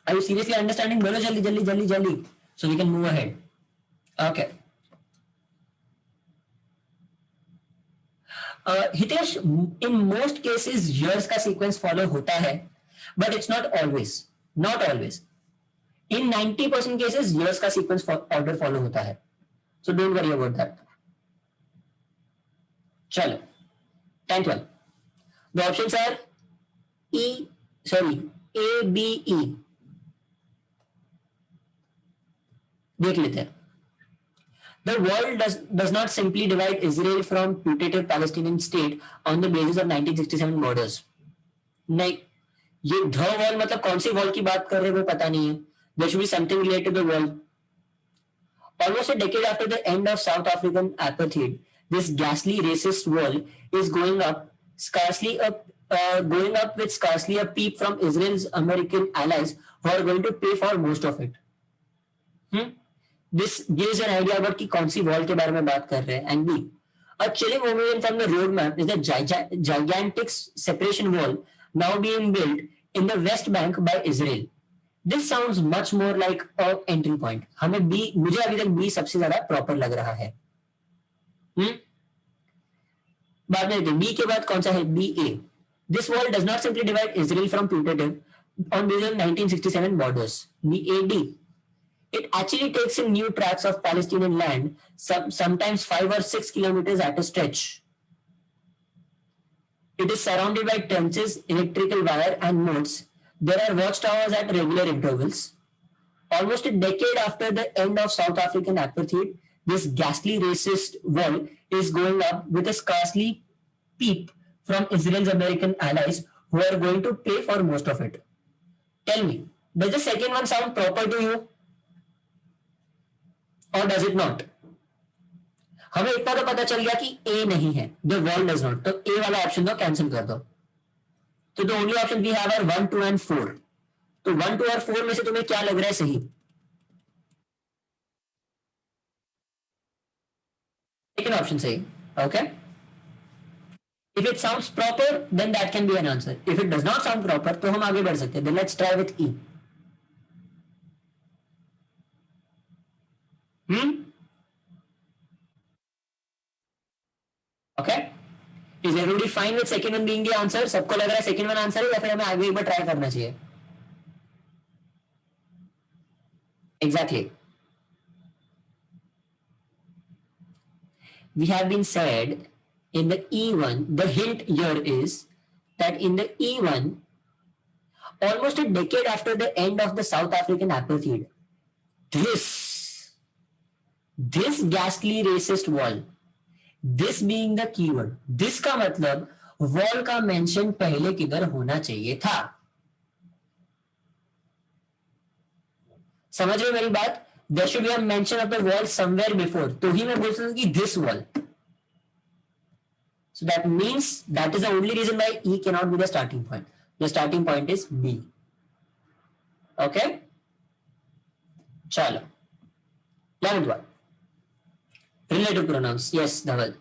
Are you seriously understanding? बोलो जल्दी so we can move ahead. Okay. Hitesh, in most cases years का sequence follow होता है, but it's not always. In 90% cases years का sequence order follow होता है. So don't worry about that. चलो 10-12. The options are A, B, E. देख लेते हैं. The world does not simply divide Israel from putative Palestinian state on the basis of 1967 borders. नहीं, ये the wall मतलब कौन सी वॉल की बात कर रहे हैं वो पता नहीं है. There should be something related to the wall. Almost a decade after the end of South African apartheid, this ghastly racist wall is going up with scarcely a peep from Israel's American allies who are going to pay for most of it. This gives an idea about कि कौन सी wall के बारे में बात कर रहे हैं. And B, a chilling omen from the roadmap is the gigantic separation wall now being built in the West Bank by Israel. This sounds much more like a entry point. हमें B, मुझे अभी तक B सबसे ज्यादा proper लग रहा है. बाद में देखते हैं B के बाद कौन सा है. B A. This wall does not simply divide Israel from putative on basis of 1967 borders. B A D. It actually takes in new tracts of Palestinian land, sometimes 5 or 6 kilometers at a stretch. It is surrounded by trenches, electrical wire, and moats. There are watchtowers at regular intervals. Almost a decade after the end of South African apartheid, this ghastly racist wall is going up with a scarcely peep from Israel's American allies who are going to pay for most of it. Tell me, does the second one sound proper to you? Or does it not? हमें इतना तो पता चल गया कि A नहीं है, the wall does not. तो A वाला ऑप्शन तो कैंसिल कर दो. तो the only option we have are 1, 2 and 4. तो 1, 2 और 4 में से तुम्हें क्या लग रहा है सही? Second option सही. Okay? If it sounds proper, then that can be an answer. If it does not sound proper, तो हम आगे बढ़ सकते हैं. Then let's try with E. Okay? Is everybody fine with second one being the answer? सबको लग रहा है second one answer है या फिर हमें आगे एक बार ट्राई करना चाहिए? Exactly. We have been said in the E1, the hint here is that in the E1, almost a decade after the end of the South African apartheid, this ghastly racist wall, this being the keyword, this का मतलब wall का mention पहले किधर होना चाहिए था. समझ रहे मेरी बात? There should be a mention of the wall somewhere before. तो ही मैं बोल सकता हूँ कि this wall. So that means that is the only reason why E cannot be the starting point. The starting point is B. Okay? चलो. 11th one. Relative pronouns. Yes, Dhaval.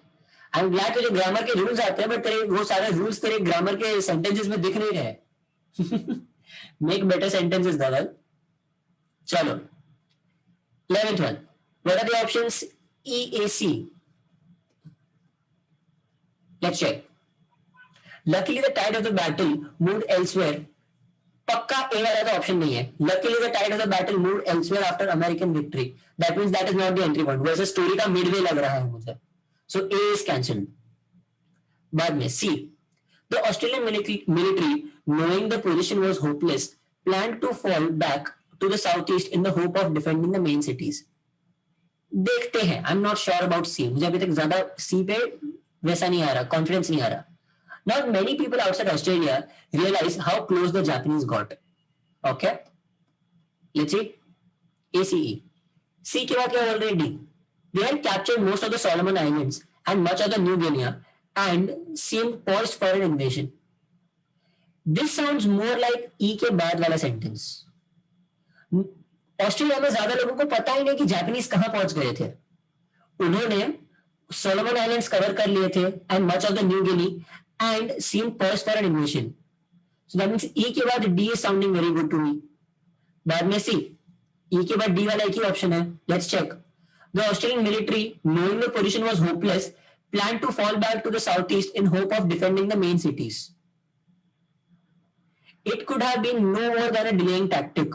I'm glad तुझे grammar के rules आते हैं, but तेरे वो सारे rules तेरे grammar के सेंटेंसेस में दिख नहीं रहे. Make better sentences, Dhaval. चलो. 11th one. What are the options? E, A, C. Let's check. Luckily, the tide of the battle moved elsewhere. पक्का A वाला तो ऑप्शन नहीं है. Luckily, the tide of the battle moved elsewhere after American victory. That means that is not the entry point. वैसे story का Midway लग रहा है मुझे. So A is cancelled. बाद में C. The Australian military, knowing the position was hopeless, planned to fall back to the southeast in the hope of defending the main cities. देखते हैं. I'm not sure about C. मुझे अभी तक ज्यादा C पे वैसा नहीं आ रहा, कॉन्फिडेंस नहीं आ रहा. Not many people outside Australia realize how close the Japanese got. Okay? Let's see. ACE. C के बाद क्या बोल रहे हैं? D. They had captured most of the Solomon Islands and much of the New Guinea and seemed poised for an invasion. This sounds more like E के बाद वाला sentence. Australia में ज्यादा लोगों को पता ही नहीं कि जापानीज कहां पहुंच गए थे. उन्होंने सोलोमन आइलैंड्स कवर कर लिए थे and much of the New Guinea and seem पर्स for an invasion. So that means E के बाद D is sounding very good to me. बाद में सी. ई के बाद डी वाला एक ही ऑप्शन है. Let's check. The Australian military, knowing the position was hopeless, planned to fall back to the southeast in hope of defending the main cities. It could have been no more than a delaying tactic.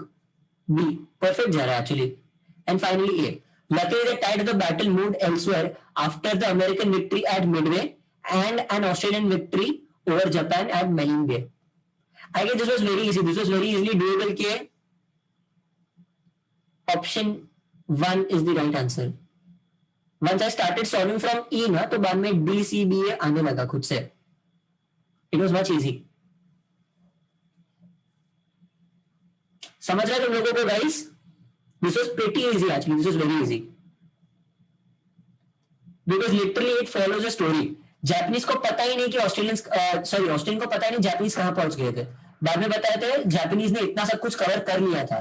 B. Perfect Jara actually. And finally A. Luckily the tide of the battle moved elsewhere after the American victory at Midway and an Australian victory over Japan at Malin Bay. I guess this was very easy. This was very easily doable. K. Option 1 is the right answer. Once I started solving from E ना तो बाद में D, C, B आने लगा खुद से. It was much easy. समझ रहे तुम लोगों को guys? This was pretty easy actually. This was very easy. Because literally it follows a story. Japanese को पता ही नहीं कि ऑस्ट्रेलियन को पता ही नहीं जापानीज कहां पहुंच गए थे. बाद में बताया था जापानीज ने इतना सब कुछ कवर कर लिया था.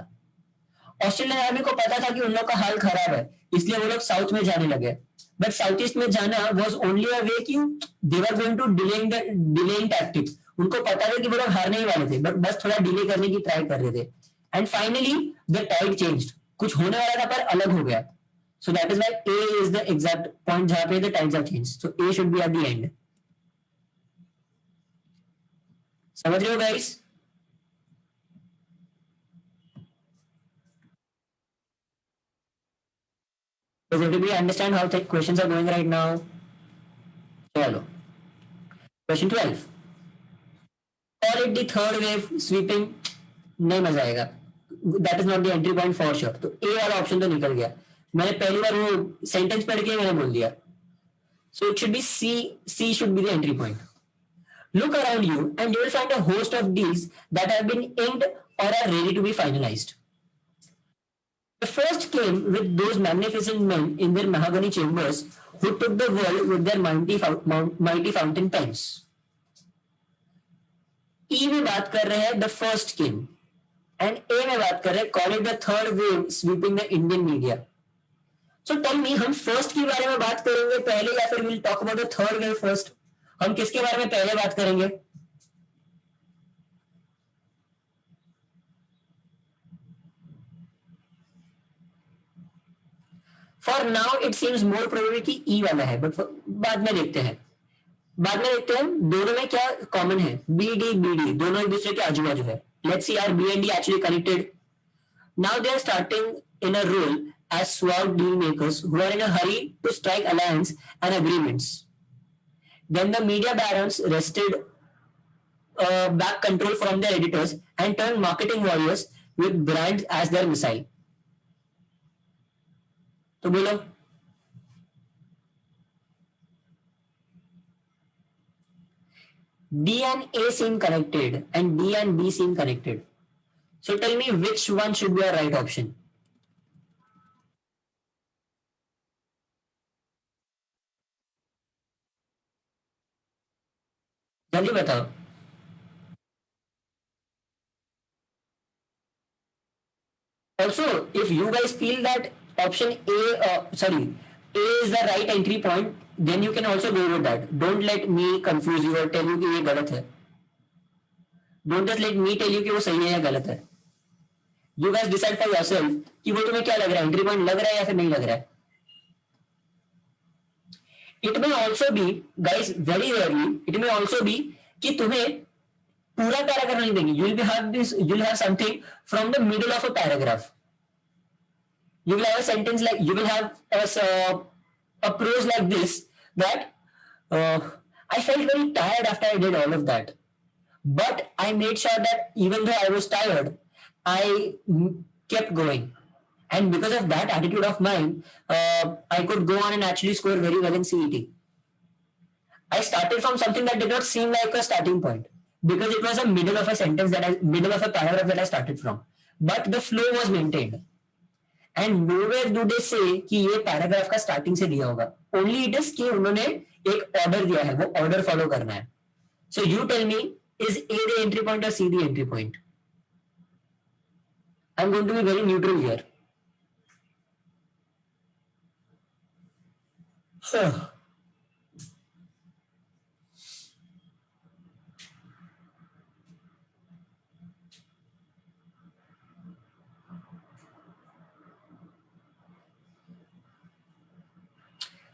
ऑस्ट्रेलियन आर्मी को पता था कि उन लोग का हाल खराब है, इसलिए वो लोग साउथ में जाने लगे. बट साउथ ईस्ट में जाना वाज ओनली अ वे कि they were going to delaying tactics. उनको पता था कि वो लोग हारने ही वाले थे, बट बस थोड़ा डिले करने की ट्राई कर रहे थे. And finally the tide changed. कुछ होने वाला था पर अलग हो गया. So that is why A is the exact point जहां पे the tides have changed. So A should be at the end. समझ रहे हो guys? Does everybody understand how the questions are going right now? चलो. Question 12. Call it the third wave sweeping. नहीं मजा आएगा. That is not the entry point for sure. तो A वाला option तो निकल गया. मैंने पहली बार वो सेंटेंस पढ़ के मैंने बोल दिया. So it should be C. C should be the entry point. Look around you and you will find a host of deals that have been inked or are ready to be finalized. The first came with those magnificent men in their mahogany chambers who took the world with their mighty fountain pens. E में बात कर रहे हैं the first came and A में बात कर रहे हैं call it the third wave sweeping the Indian media. So tell me, हम फर्स्ट के बारे में बात करेंगे पहले या फिर will talk about the third wave first? हम किसके बारे में पहले बात करेंगे? For now it seems more probable कि ई वाला है, बट बाद में देखते हैं. दोनों में क्या कॉमन है. बी डी दोनों एक दूसरे के आजू बाजू है. Let's see are B and D actually connected. Now they are starting in a role as sword deal makers who are in a hurry to strike alliance and agreements. Then the media barons wrested back control from their editors and turned marketing warriors with brands as their missile. तो बोलो. D and A seem connected and D and B seem connected. So tell me which one should be a right option. जल्दी बताओ. Also, if you guys feel that option A, A is the right entry point, then you can also go with that. Don't let me confuse you or tell you कि ये गलत है. Don't just let me tell you कि वो सही है या गलत है. You guys decide for yourself कि वो तुम्हें क्या लग रहा है, entry point लग रहा है या फिर नहीं लग रहा है. It may also be, guys, very rarely, it may also be कि तुम्हें पूरा पैराग्राफ नहीं देंगे. You'll have something from the middle of a paragraph. You will have a sentence like, you will have a prose like this, that I felt very tired after I did all of that, but I made sure that even though I was tired, I kept going, and because of that attitude of mine, I could go on and actually score very well in CET. I started from something that did not seem like a starting point, because it was a middle of a sentence middle of a paragraph that I started from, but the flow was maintained. And nowhere do they say कि ये paragraph का starting से दिया होगा. Only it is कि उन्होंने एक order दिया है, वो ऑर्डर फॉलो करना है. So you tell me, is A the entry point or C the entry point? I am going to be very neutral here.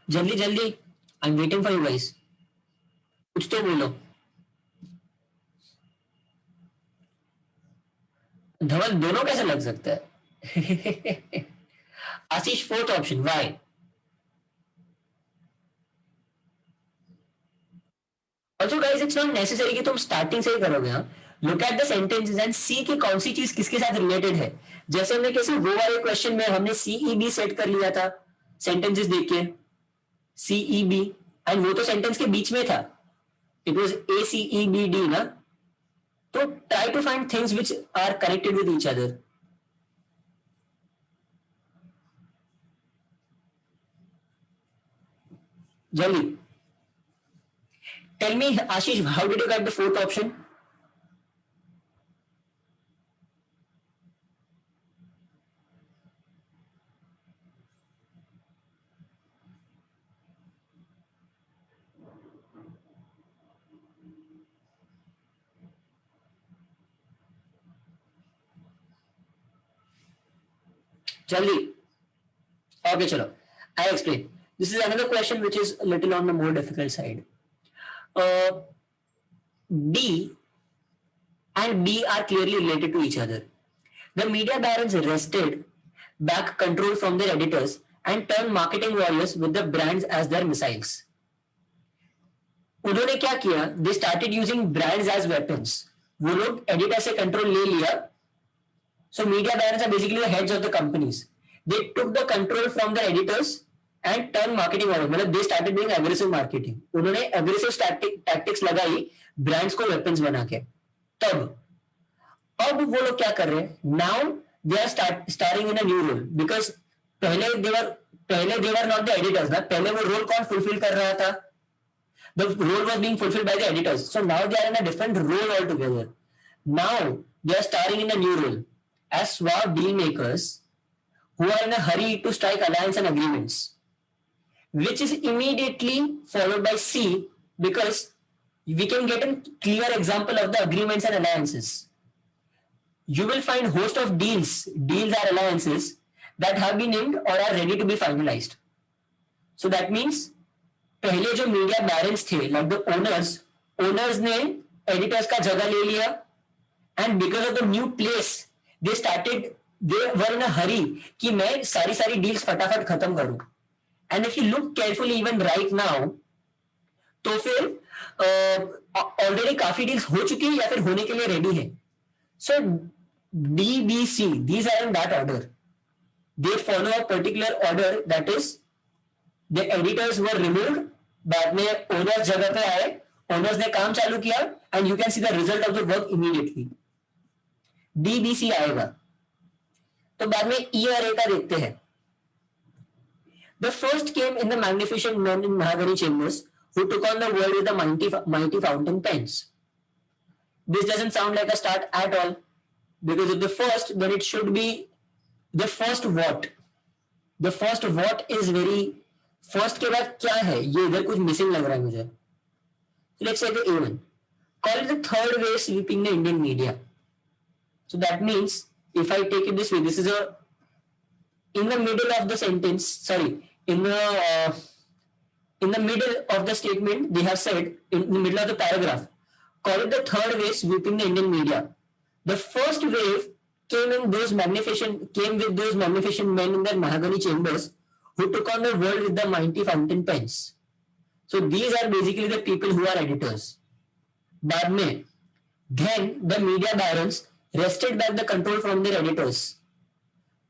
जल्दी जल्दी I am waiting for you guys, कुछ तो बोलो। धवल दोनों कैसे लग सकता है? Ashish fourth option why? Also guys it's not necessary कि तुम स्टार्टिंग से ही करोगे। हाँ, look at the sentences and see कि कौन सी चीज किसके साथ रिलेटेड है। जैसे हमने कैसे वो वाले क्वेश्चन में हमने सीई बी सेट कर लिया था सेंटेंसेस देख के, सीई बी, एंड वो तो सेंटेंस के बीच में था, it was A C E B D ना। तो try to find things which are connected with each other. जल्दी tell me Ashish, how did you get the fourth option? जल्दी। Okay, chalo. I explain. This is another question which is a little on the more difficult side. Uh, D and B are clearly related to each other. The media barons wrested back control from their editors and turned marketing warriors with the brands as their missiles. उन्होंने क्या किया? They started using brands as weapons. वो लोग editor से control ले लिया. So media barons are basically the heads of the companies. They took the control from the editors and turned marketing warriors. मतलब they started doing aggressive marketing. उन्होंने aggressive tactics लगाई brands को weapons बना के. तब अब वो लोग क्या कर रहे हैं? Now they are starring in a new role because पहले they were not the editors ना. पहले वो role कौन fulfill कर रहा था? The role was being fulfilled by the editors. So now they are in a different role altogether. Now they are starring in a new role as suave deal makers who are in a hurry to strike alliance and agreements, which is immediately followed by C because we can get a clear example of the agreements and alliances. You will find host of deals are alliances that have been named or are ready to be finalized. So that means पहले जो media barons थे like the owners ने editors का जगह ले लिया and because of the new place they were in a hurry कि मैं सारी डील्स फटाफट खत्म करूं. And if you look carefully even right now तो फिर ऑलरेडी काफी डील्स हो चुकी है या फिर होने के लिए रेडी है. So DBC these are in that order. They follow a particular order that is the editors were removed. बाद में ओनर्स जगह पे आए, ओनर्स ने काम चालू किया and you can see the result of the work immediately. DBC आएगा. तो बाद में E और A का देखते हैं. The first came in the magnificent man in mahogany chambers who took on the world with the mighty fountain pens. This doesn't sound like a start at all because if the first, then it should be the first what. The first what is very first के बाद क्या है? ये इधर कुछ missing लग रहा है मुझे. Let's say A1 call it the third way sweeping the Indian media. So that means if I take it this way, this is a in the middle of the sentence, sorry, in the middle of the statement they have said in the middle of the paragraph, call it the third way sweeping the Indian media. The first wave came with those magnificent men in their mahogany chambers who took on the world with the mighty fountain pens. So these are basically the people who are editors. बाद में then the media barons wrested back the control from their editors.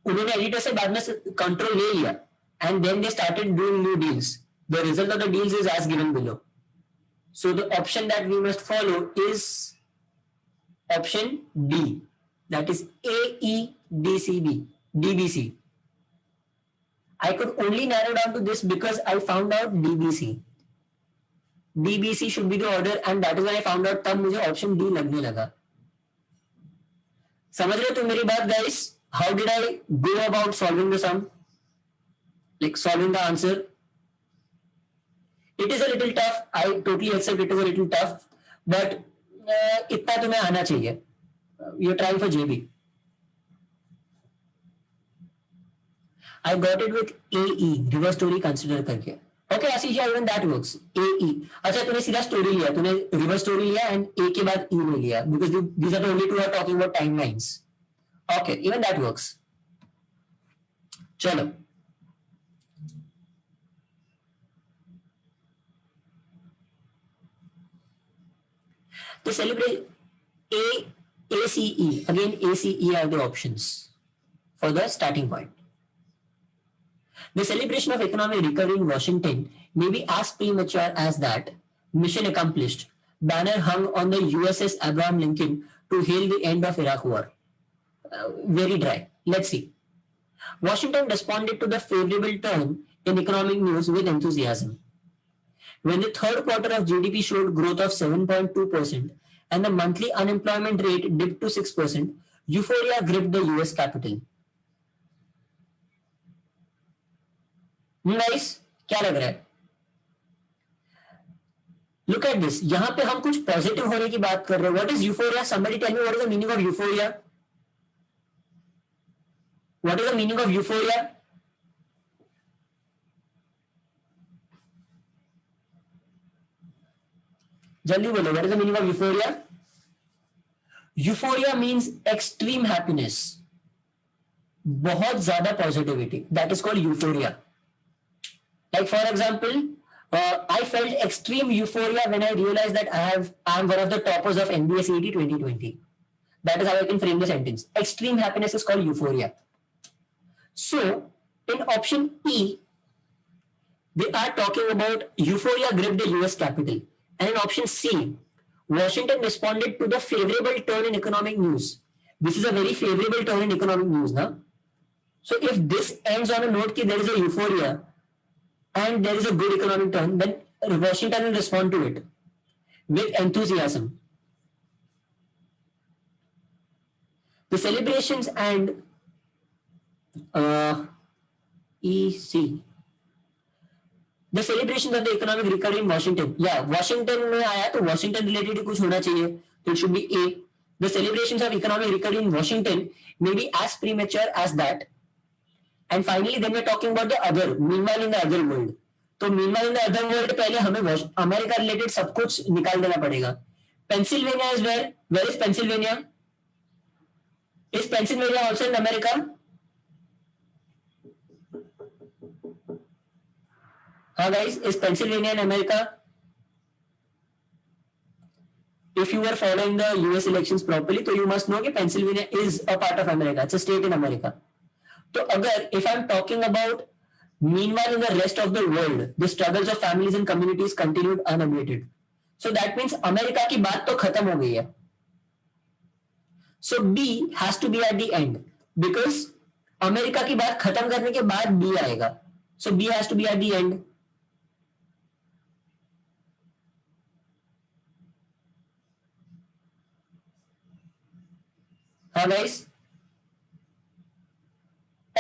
उन्होंने editor से बाद में control ले लिया and then they started doing new deals. The result of the deals is as given below. So the option that we must follow is option D. That is AEDCB, DBC. I could only narrow down to this because I found out DBC. DBC should be the order and that is when I found out. तब मुझे option D लगने लगा. समझ रहे हो तुम मेरी बात guys? How did I go about solving the sum? Like solving the answer? It is a little tough. I totally accept it is a little tough. But इतना तुम्हें आना चाहिए. You're trying for JB. I got it with AE, reverse story consider करके. Okay Ashish, even that works, A E. अच्छा तूने सीधा story लिया, तूने रिवर्स स्टोरी लिया एंड ए के बाद ई ले लिया, because these are the only two are talking about timelines. Okay, even that works. चलो, तो celebrate A, ACE, again ACE are the options for the starting point. The celebration of economic recovery in Washington may be as premature as that. Mission accomplished. Banner hung on the USS Abraham Lincoln to hail the end of Iraq War. Very dry. Let's see. Washington responded to the favorable turn in economic news with enthusiasm. When the third quarter of GDP showed growth of 7.2% and the monthly unemployment rate dipped to 6%, euphoria gripped the US capital. Nice? क्या लग रहा है? Look at this. यहां पे हम कुछ positive होने की बात कर रहे हैं. What is euphoria? Somebody tell me what is the meaning of euphoria? What is the meaning of euphoria? जल्दी बोलो, what is the meaning of euphoria? Euphoria means extreme happiness. बहुत ज्यादा positivity. That is called euphoria. Like for example, I felt extreme euphoria when I realized that I am one of the toppers of MBA CET 2020. That is how I can frame the sentence. Extreme happiness is called euphoria. So, in option E, they are talking about euphoria gripped the US capital. And in option C, Washington responded to the favorable turn in economic news. This is a very favorable turn in economic news, now. So if this ends on a note that there is a euphoria and there is a good economic turn, then Washington will respond to it with enthusiasm. The celebrations and EC. The celebrations of the economic recovery in Washington. Yeah, Washington में आया तो Washington related कुछ होना चाहिए. So it should be A. The celebrations of economic recovery in Washington may be as premature as that. And finally, then we're talking about the other. Meanwhile, in the other world. तो meanwhile in the other world पहले हमें America related सब कुछ निकाल देना पड़ेगा. Pennsylvania is where? Where is Pennsylvania? Is Pennsylvania also in America? Guys, is Pennsylvania in America? If you were following the US elections properly, so you must know that Pennsylvania is a part of America. It's a state in America. So, if I'm talking about meanwhile in the rest of the world, the struggles of families and communities continued unabated. So that means America की बात तो खत्म हो गई है. So B has to be at the end because America की बात खत्म करने के बाद B आएगा. So B has to be at the end. guys,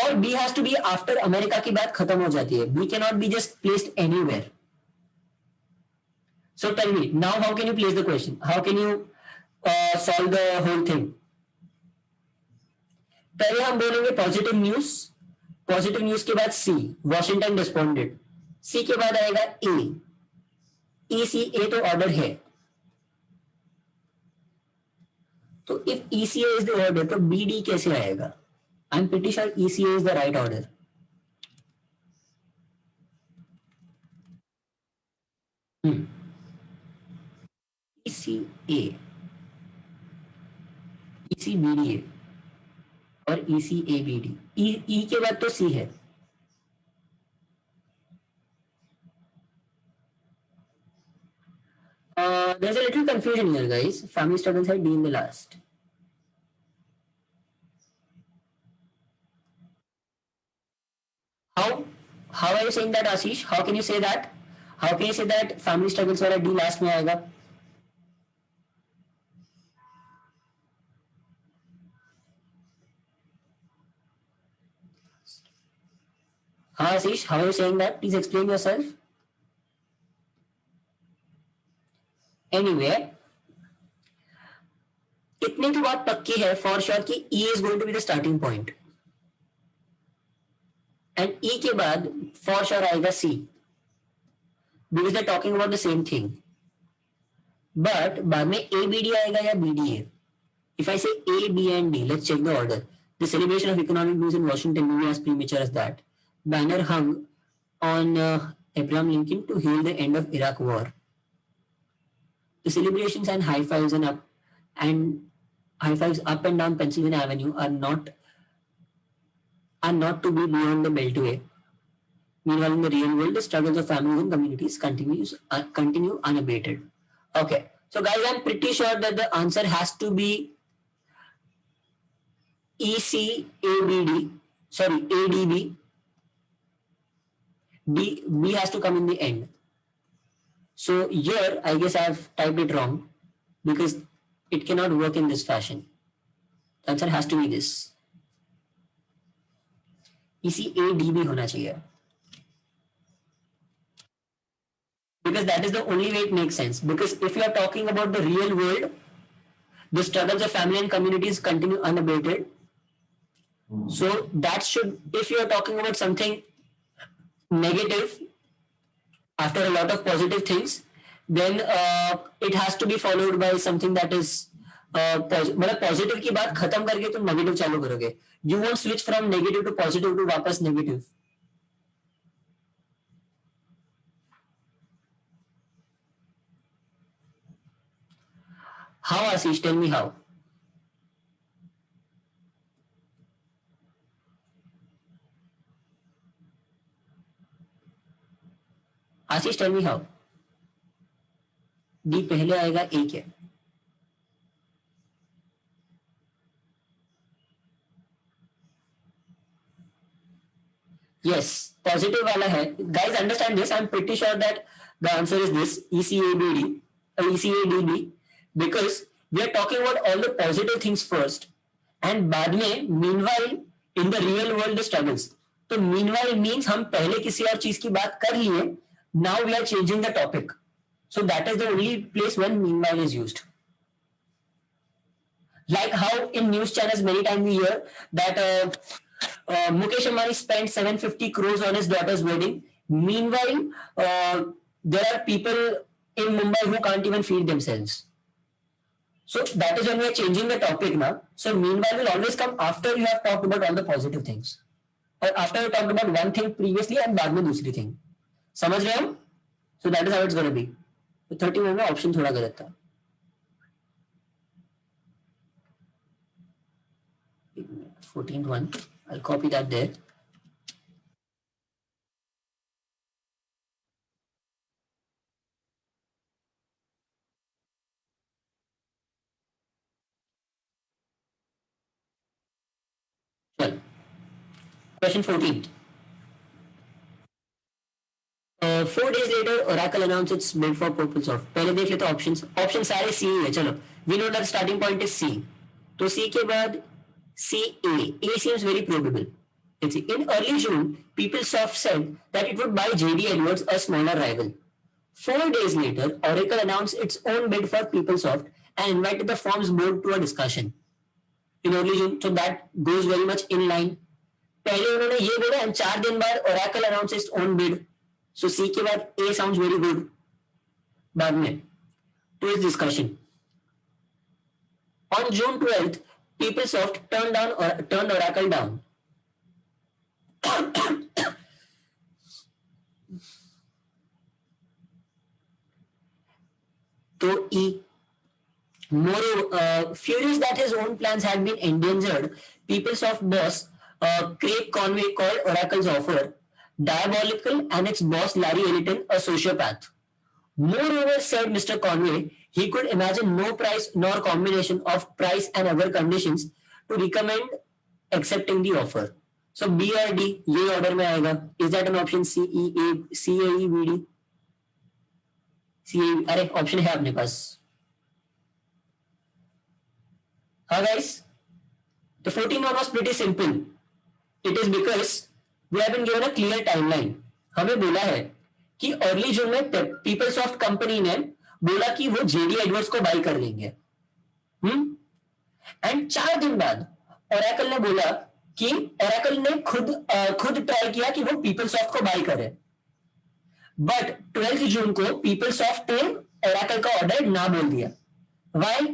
और B has to be after America की बात खत्म हो जाती है. B cannot be just placed anywhere. So tell me now, how can you place the question? How can you solve the whole thing? पहले हम बोलेंगे पॉजिटिव न्यूज. पॉजिटिव न्यूज के बाद C, वॉशिंगटन रिस्पॉन्डेड. C के बाद आएगा A. ECA तो order है. तो if ECA is the order, तो BD कैसे आएगा? I'm pretty sure ECA is the right order. ECA, ECBDA और ECABD. E के बाद तो C है. There's a little confusion here, guys. Family struggles had D in the last. How are you saying that, Ashish? How can you say that? How can you say that family struggles वाला D last में आएगा? हाँ Ashish, how are you saying that? Please explain yourself. Anyway, इतनी तो बात पक्की है for sure कि E is going to be the starting point. And E के बाद फॉर श्योर आएगा C. because they're talking about the same thing. But बाद में ABD आएगा या BDA. If I say A, B, and D, let's check the order. The celebration of economic news in Washington may be as premature as that. Banner hung on Abraham Lincoln to hail the end of Iraq War. The celebrations and high fives up and down Pennsylvania Avenue are not to be beyond the Beltway. Meanwhile, in the real world, the struggles of families and communities continue unabated. Okay, so guys, I'm pretty sure that the answer has to be ECABD. Sorry, ADB. B has to come in the end. So here, I guess I've typed it wrong because it cannot work in this fashion. The answer has to be this. ECADB होना चाहिए. Because that is the only way it makes sense. Because if you are talking about the real world, the struggles of family and communities continue unabated. So that should, if you are talking about something negative after a lot of positive things, then it has to be followed by something that is मतलब positive की बात खत्म करके तुम negative चालू करोगे. You won't switch from negative to positive to वापस negative. How, Ashish? Tell me how. Ashish, tell me how. D पहले आएगा, A क्या? Yes, positive वाला है. Guys, understand this. I'm pretty sure that the answer is this, ECABD or ECADB, because we are talking about all the positive things first, and बाद में meanwhile in the real world the struggles. तो meanwhile means हम पहले किसी और चीज की बात कर लिए. Now we are changing the topic. So that is the only place when meanwhile is used. Like how in news channels many times we hear that Mukesh Ambani spent 750 crores on his daughter's wedding. Meanwhile, there are people in Mumbai who can't even feed themselves. So that is when we are changing the topic now. So meanwhile will always come after you have talked about all the positive things, or after you talked about one thing previously and बाद में दूसरी thing. समझ रहे हो? So that is how it's going to be. तो 31 में option थोड़ा गलत था. 14th one. I'll copy that there. Well, question 14. 4 days later, Oracle announced its bid for PurpleSoft. पहले देख लेते options. Options सारे C है. चलो. We know that starting point is C. तो C के बाद CA. A seems very probable. Let's see. In early June, PeopleSoft said that it would buy JD Edwards, a smaller rival. 4 days later, Oracle announced its own bid for PeopleSoft and invited the firm's board to a discussion. In early June, so that goes very much in line. पहले उन्होंने ये बोला and 4 दिन बाद Oracle announced its own bid. So C के बाद A sounds very good. बाद में to his discussion. On June 12th, PeopleSoft turned Oracle down. तो E. Moreover, furious that his own plans had been endangered, PeopleSoft boss Craig Conway called Oracle's offer diabolical and its boss Larry Ellison a sociopath. Moreover, said Mr. Conway, he could imagine no price nor combination of price and other conditions to recommend accepting the offer. So B or D, ये order में आएगा. Is that an option? C, E, A, C, A, E, B, D? C, A, E, अरे option है अपने पास. हाँ guys, the 14th one was pretty simple. It is because we have been given a clear timeline. हमें बोला है कि early June में पीपलसॉफ्ट company ने बोला कि वो जेडी एडवर्ड्स को बाय कर लेंगे. एंड 4 दिन बाद ओरेकल ने बोला कि ओरेकल ने खुद ट्राई किया कि वो पीपलसॉफ्ट को बाय करे. बट 12 जून को पीपलसॉफ्ट ने ओरेकल का ऑर्डर ना बोल दिया. Why?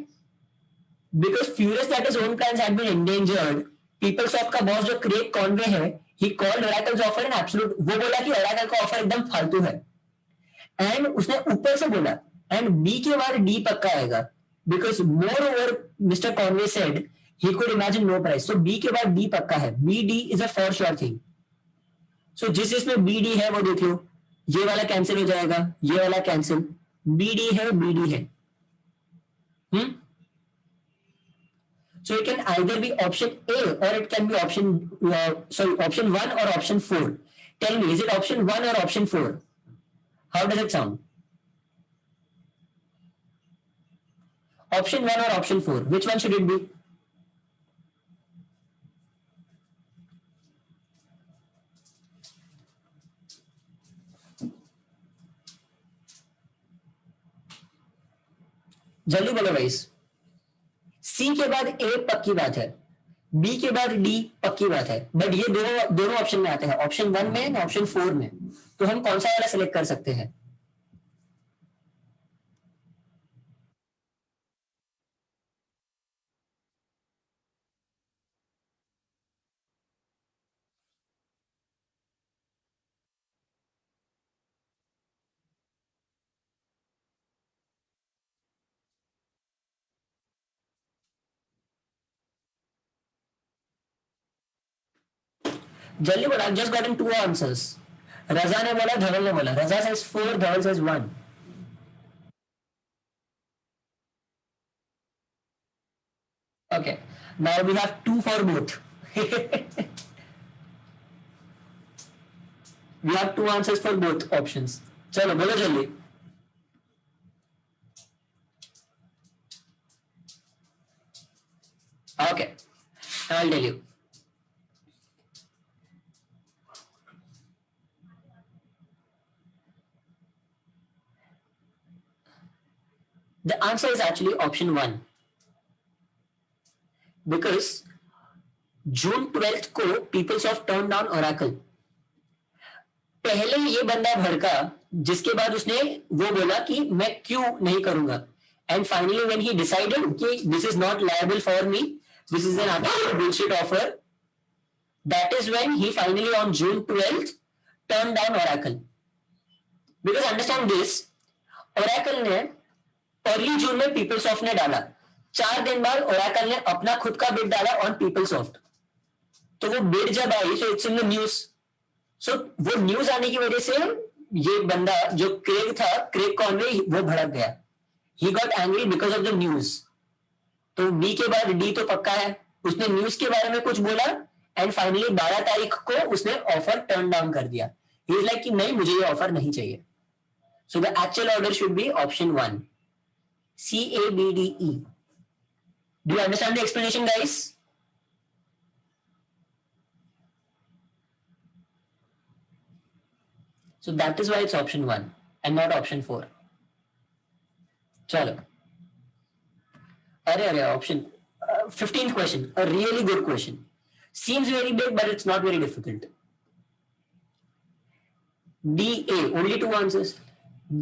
Because furious that his own plans had been endangered. PeopleSoft का बॉस जो क्रेग कॉनवे है, he called Oracle's offer an absolute. वो बोला कि ओरेकल का ऑफर एकदम फालतू है. एंड उसने ऊपर से बोला एंड बी के बाद डी पक्का आएगा. Because more over mister Conway said he could imagine no price. So B के बाद D पक्का है. BD is a for sure thing. So जिसमें BD है वो देख लो, ये वाला कैंसिल हो जाएगा, ये वाला कैंसिल. BD है, BD है. So it can either be option A or it can be option 1 or option 4. Tell me, is it option 1 or option 4? How does it sound? Option 1 or option 4? Which one should it be? जल्दी बोलो guys. सी के बाद ए पक्की बात है, B के बाद D पक्की बात है, बट ये दोनों ऑप्शन में आते हैं, ऑप्शन 1 में ना ऑप्शन 4 में. तो हम कौन सा वाला सिलेक्ट कर सकते हैं? जल्दी बोला. Just got in 2 answers. Raza ने बोला, धवल ने बोला. रजा says 4, Dhawal says 1. Okay, now we have 2 for both. We have 2 answers for both options. चलो बोलो जल्दी. Okay, I'll tell you. The answer is actually option 1. Because June 12th को पीपलसॉफ्ट turn down Oracle. पहले ये बंदा भड़का, जिसके बाद उसने वो बोला कि मैं क्यों नहीं करूंगा. And finally when he decided कि this is not liable for me, this is an absolute bullshit offer, that is when he finally on June 12th turn down Oracle. Because understand this, Oracle ने early June में PeopleSoft ने डाला. 4 दिन बाद Oracle ने अपना खुद का बिड डाला ऑन पीपलसॉफ्ट. तो वो बिड जब आई, so it's in the news. So वो न्यूज आने की वजह से ये बंदा जो क्रेग था, क्रेग कॉनवे, वो भड़क गया. He got angry because of the news. तो बी के बाद डी तो पक्का है. उसने न्यूज के बारे में कुछ बोला एंड फाइनली 12 तारीख को उसने ऑफर टर्न डाउन कर दिया. ही इज लाइक कि नहीं, मुझे ये ऑफर नहीं चाहिए. So the actual order should be option 1, CABDE. Do you understand the explanation, guys? So that is why it's option 1 and not option 4. चलो. अरे option 15th question, a really good question. Seems very big, but it's not very difficult. D, A, only 2 answers.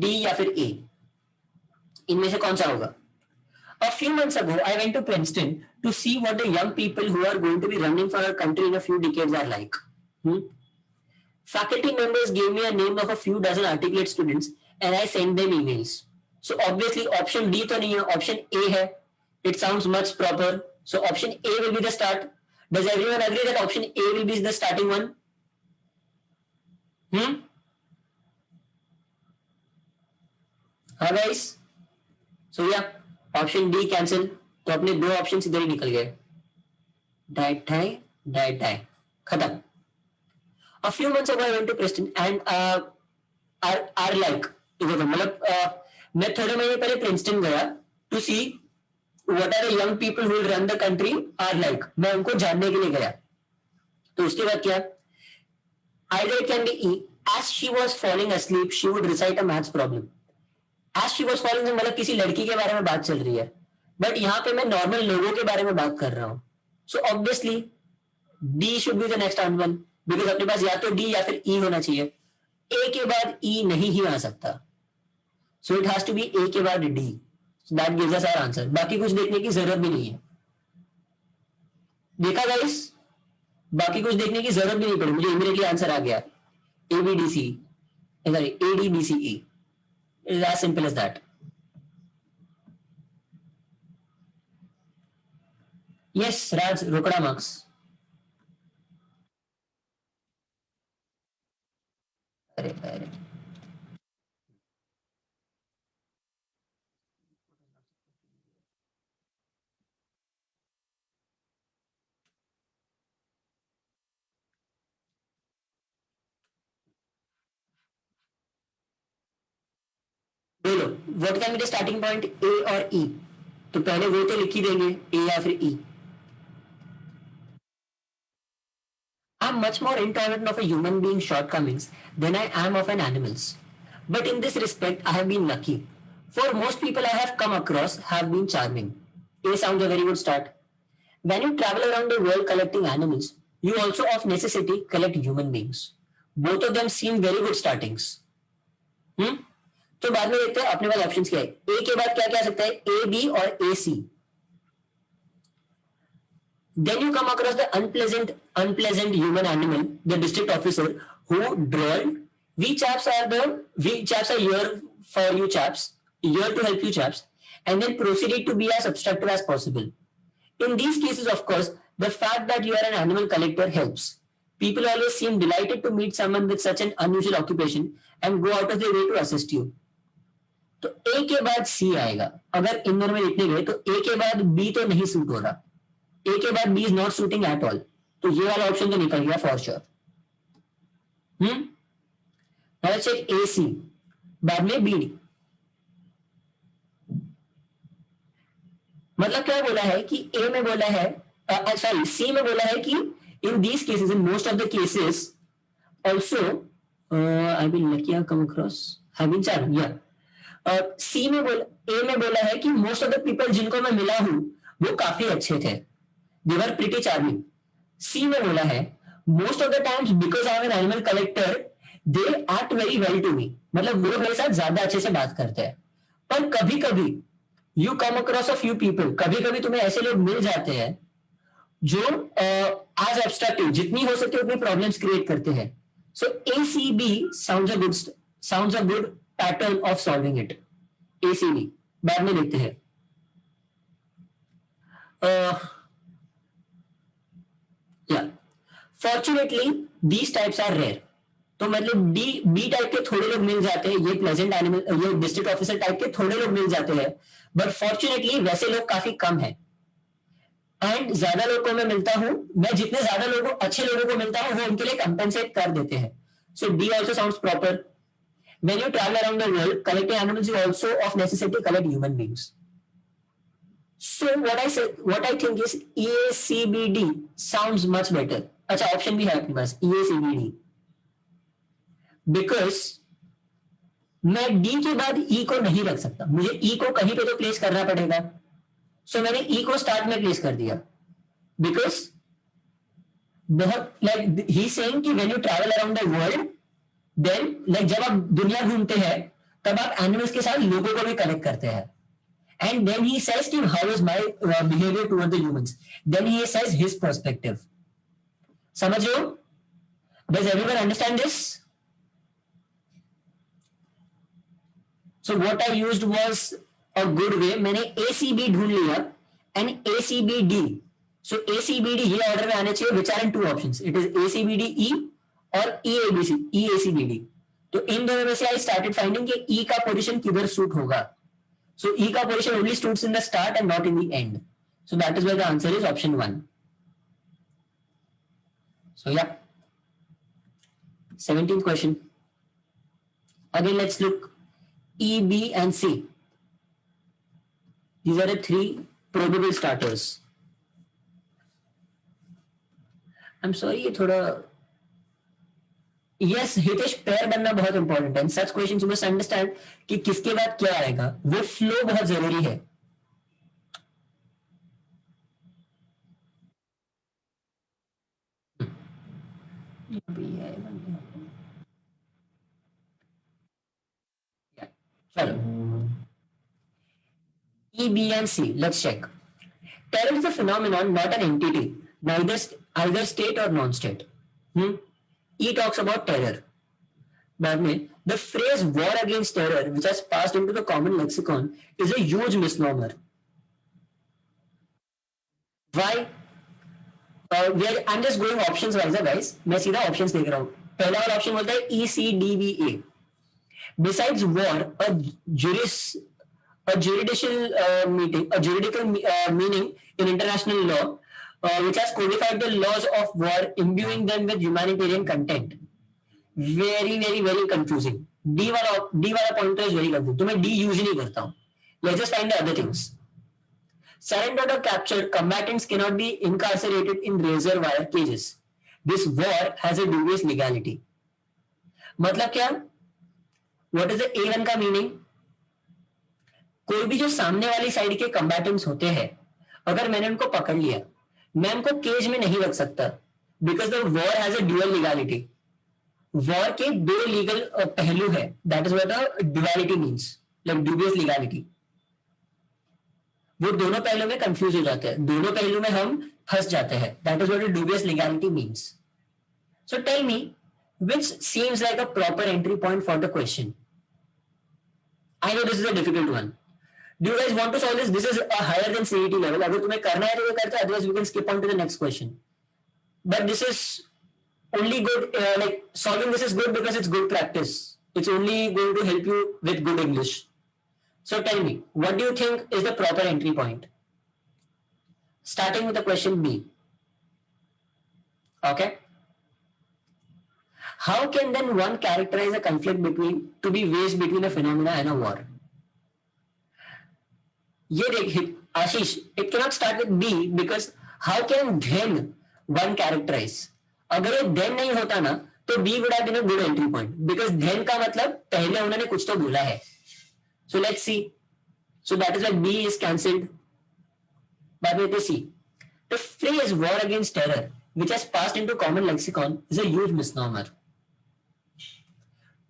D या फिर A. इनमें से कौन सा होगा? A few months ago, I went to Princeton to see what the young people who are going to be running for our country in a few decades are like. Faculty members gave me a name of a few dozen articulate students and I sent them emails. So obviously option D तो नहीं है, option A है. It sounds much proper. So option A will be the start. Does everyone agree that option A will be the starting one? हाँ guys. So yeah, option D cancel. तो अपने 2 option इधर ही निकल गए. Die खत्म. A few months ago I went to Princeton and are like, मतलब मैं थोड़े महीने पहले प्रिंसटन गया to see what are the young people who will run the country are like. मैं उनको जानने के लिए गया. तो उसके बाद क्या? Either it can be E. As she was falling asleep, she would recite a maths problem. As she was falling, मतलब किसी लड़की के बारे में बात चल रही है, बट यहाँ पे मैं नॉर्मल लोगों के बारे में बात कर रहा हूँ. So obviously D should be the next one, because अपने पास या तो D या फिर E होना चाहिए. ए के बाद ई नहीं ही आ सकता, so it has to be A के बाद D, that gives us our answer. बाकी कुछ देखने की जरूरत भी नहीं है। देखा गाइस, बाकी कुछ देखने की जरूरत भी नहीं पड़ी, मुझे इमीडिएटली आंसर आ गया, A B D C, sorry A D B C E, is as simple as that. Yes Raj, रोकड़ा मार्क्स। अरे अरे, बोलो what can be the starting point, A और ई? तो पहले वो तो लिख ही देंगे, ए या फिर ई। I'm much more intolerant of a human being's shortcomings than I am of an animal's. But in this respect, I have been lucky. For most people I have come across have been charming. A sounds a very good start. When you travel around the world collecting animals, you also of necessity collect human beings. Both of them seem very good startings. Hmm? तो बाद में देखते हैं अपने पास options क्या है। ए के बाद क्या क्या आ सकता है, ए बी और ए सी। Then you come across the unpleasant human animal, the district officer, who drawled, "We chaps are here for you chaps, here to help you chaps," and then proceeded to be as obstructive as possible. In these cases, of course, the fact that you are an animal collector helps. People always seem delighted to meet someone with such an unusual occupation and go out of their way to assist you. तो ए के बाद सी आएगा। अगर इन दोनों में लिखने गए तो ए के बाद बी तो नहीं सूट हो रहा, ए के बाद B is not shooting at all, तो ये वाला ऑप्शन तो निकल गया for sure. Check A C, बाद में बी डी। मतलब क्या बोला है कि ए में बोला है, सॉरी सी में बोला है कि in these cases, in most of the cases also I will lucky come across have been charming, या सी में बोला, ए में बोला है कि मोस्ट ऑफ द पीपल जिनको मैं मिला हूं वो काफी अच्छे थे, they were pretty charming. C में बोला है most of the times because I am an animal collector they act very well to me, मतलब वो मेरे साथ ज्यादा अच्छे से बात करते हैं। पर कभी कभी you come across a few people, कभी कभी तुम्हें ऐसे लोग मिल जाते हैं जो as obstructive, जितनी हो सके उतनी प्रॉब्लम्स क्रिएट करते हैं। So ACB sounds a good pattern of solving it. ACB बाद में देखते हैं। Yeah. Fortunately, these types are rare. तो मतलब डी बी टाइप के थोड़े लोग मिल जाते हैं, ये प्लेजेंट एनिमल, ये डिस्ट्रिक्ट ऑफिसर टाइप के थोड़े लोग मिल जाते हैं, बट फॉर्चुनेटली वैसे लोग काफी कम है। एंड ज्यादा लोगों को मैं मिलता हूं, मैं जितने ज्यादा लोगों, अच्छे लोगों को मिलता हूं वो उनके लिए कंपेंसेट कर देते हैं। So D also sounds proper. When you travel around the world collecting animals, you also of necessity collect human beings. So what I think is EACBD sounds much better. अच्छा ऑप्शन भी है अपने पास EACBD, because मैं D के बाद ई को नहीं रख सकता, मुझे ई को कहीं पे तो प्लेस करना पड़ेगा। सो मैंने ई को स्टार्ट में प्लेस कर दिया, बिकॉज बहुत लाइक ही सेइंग कि when you travel around the world then like जब आप दुनिया घूमते हैं तब आप एनिमल्स के साथ लोगों को भी कनेक्ट करते हैं। And then he says कि how is my behavior toward the humans, then he says his perspective. समझ रहे हो? Does everyone understand this? So what I used was a good way. मैंने ACB ढूंढ लिया and ACBD. So ACBD ये order में आने चाहिए, which are in two options. It is ACBDE और EACBD. तो इन दोनों में से I started finding कि E का पोजीशन किधर सूट होगा. So E का position only suits in the start and not in the end. So that is why the answer is option 1. So yeah. 17th question. Again let's look E, B and C. These are the three probable starters. I'm sorry ये थोड़ा, yes Hitesh, पैर बनना बहुत important है। Such question you must understand कि किसके बाद क्या आएगा, वो फ्लो बहुत जरूरी है। B, and C. Let's check. Terror is a phenomenon, not an entity, neither either state or non-state. E talks about terror. बाद में the phrase war against terror, which has passed into the common lexicon, is a huge misnomer. Why? I'm just going options wise, guys. मैं सीधा options देख रहा हूँ. पहला वाला option बोलता है ECDVA. Besides war, a juridical meaning in international law, which has codified the laws of war, imbuing them with humanitarian content. Very, very, very confusing. D वाला pointer is very confusing. तो मैं D use ही नहीं करता हूँ. Let's just find the other things. Surrendered or captured, combatants cannot be incarcerated in razor wire cages. This war has a dubious legality. मतलब क्या? What is the A1 का meaning? कोई भी जो सामने वाली साइड के combatants होते हैं, अगर मैंने उनको पकड़ लिया, मैं उनको केज में नहीं रख सकता, because the war has a dual legality. War के दो लीगल पहलू है. That is what a duality means, like dubious legality. वो दोनों पहलू में कंफ्यूज हो जाते हैं, दोनों पहलू में हम फंस जाते हैं. That is what a dubious legality means. So tell me which seems like a proper entry point for the question. I know this is a difficult one. Do you guys want to solve this? This is a higher than CET level. अगर तुम्हें करना है तो ये करते, otherwise we can skip on to the next question. But this is only good, like solving this is good because it's good practice. It's only going to help you with good English. So tell me, what do you think is the proper entry point? Starting with the question B. Okay. How can then one characterize a conflict to be waged between a phenomena and a war? ये देख आशीष, it cannot start with B because how can then one characterize? अगर ये then नहीं होता ना तो B would have been a good entry point, because then का मतलब पहले उन्होंने कुछ तो बोला है. So let's see. So that is why B is cancelled. बाद में C. The phrase war against terror which has passed into common lexicon is a huge misnomer.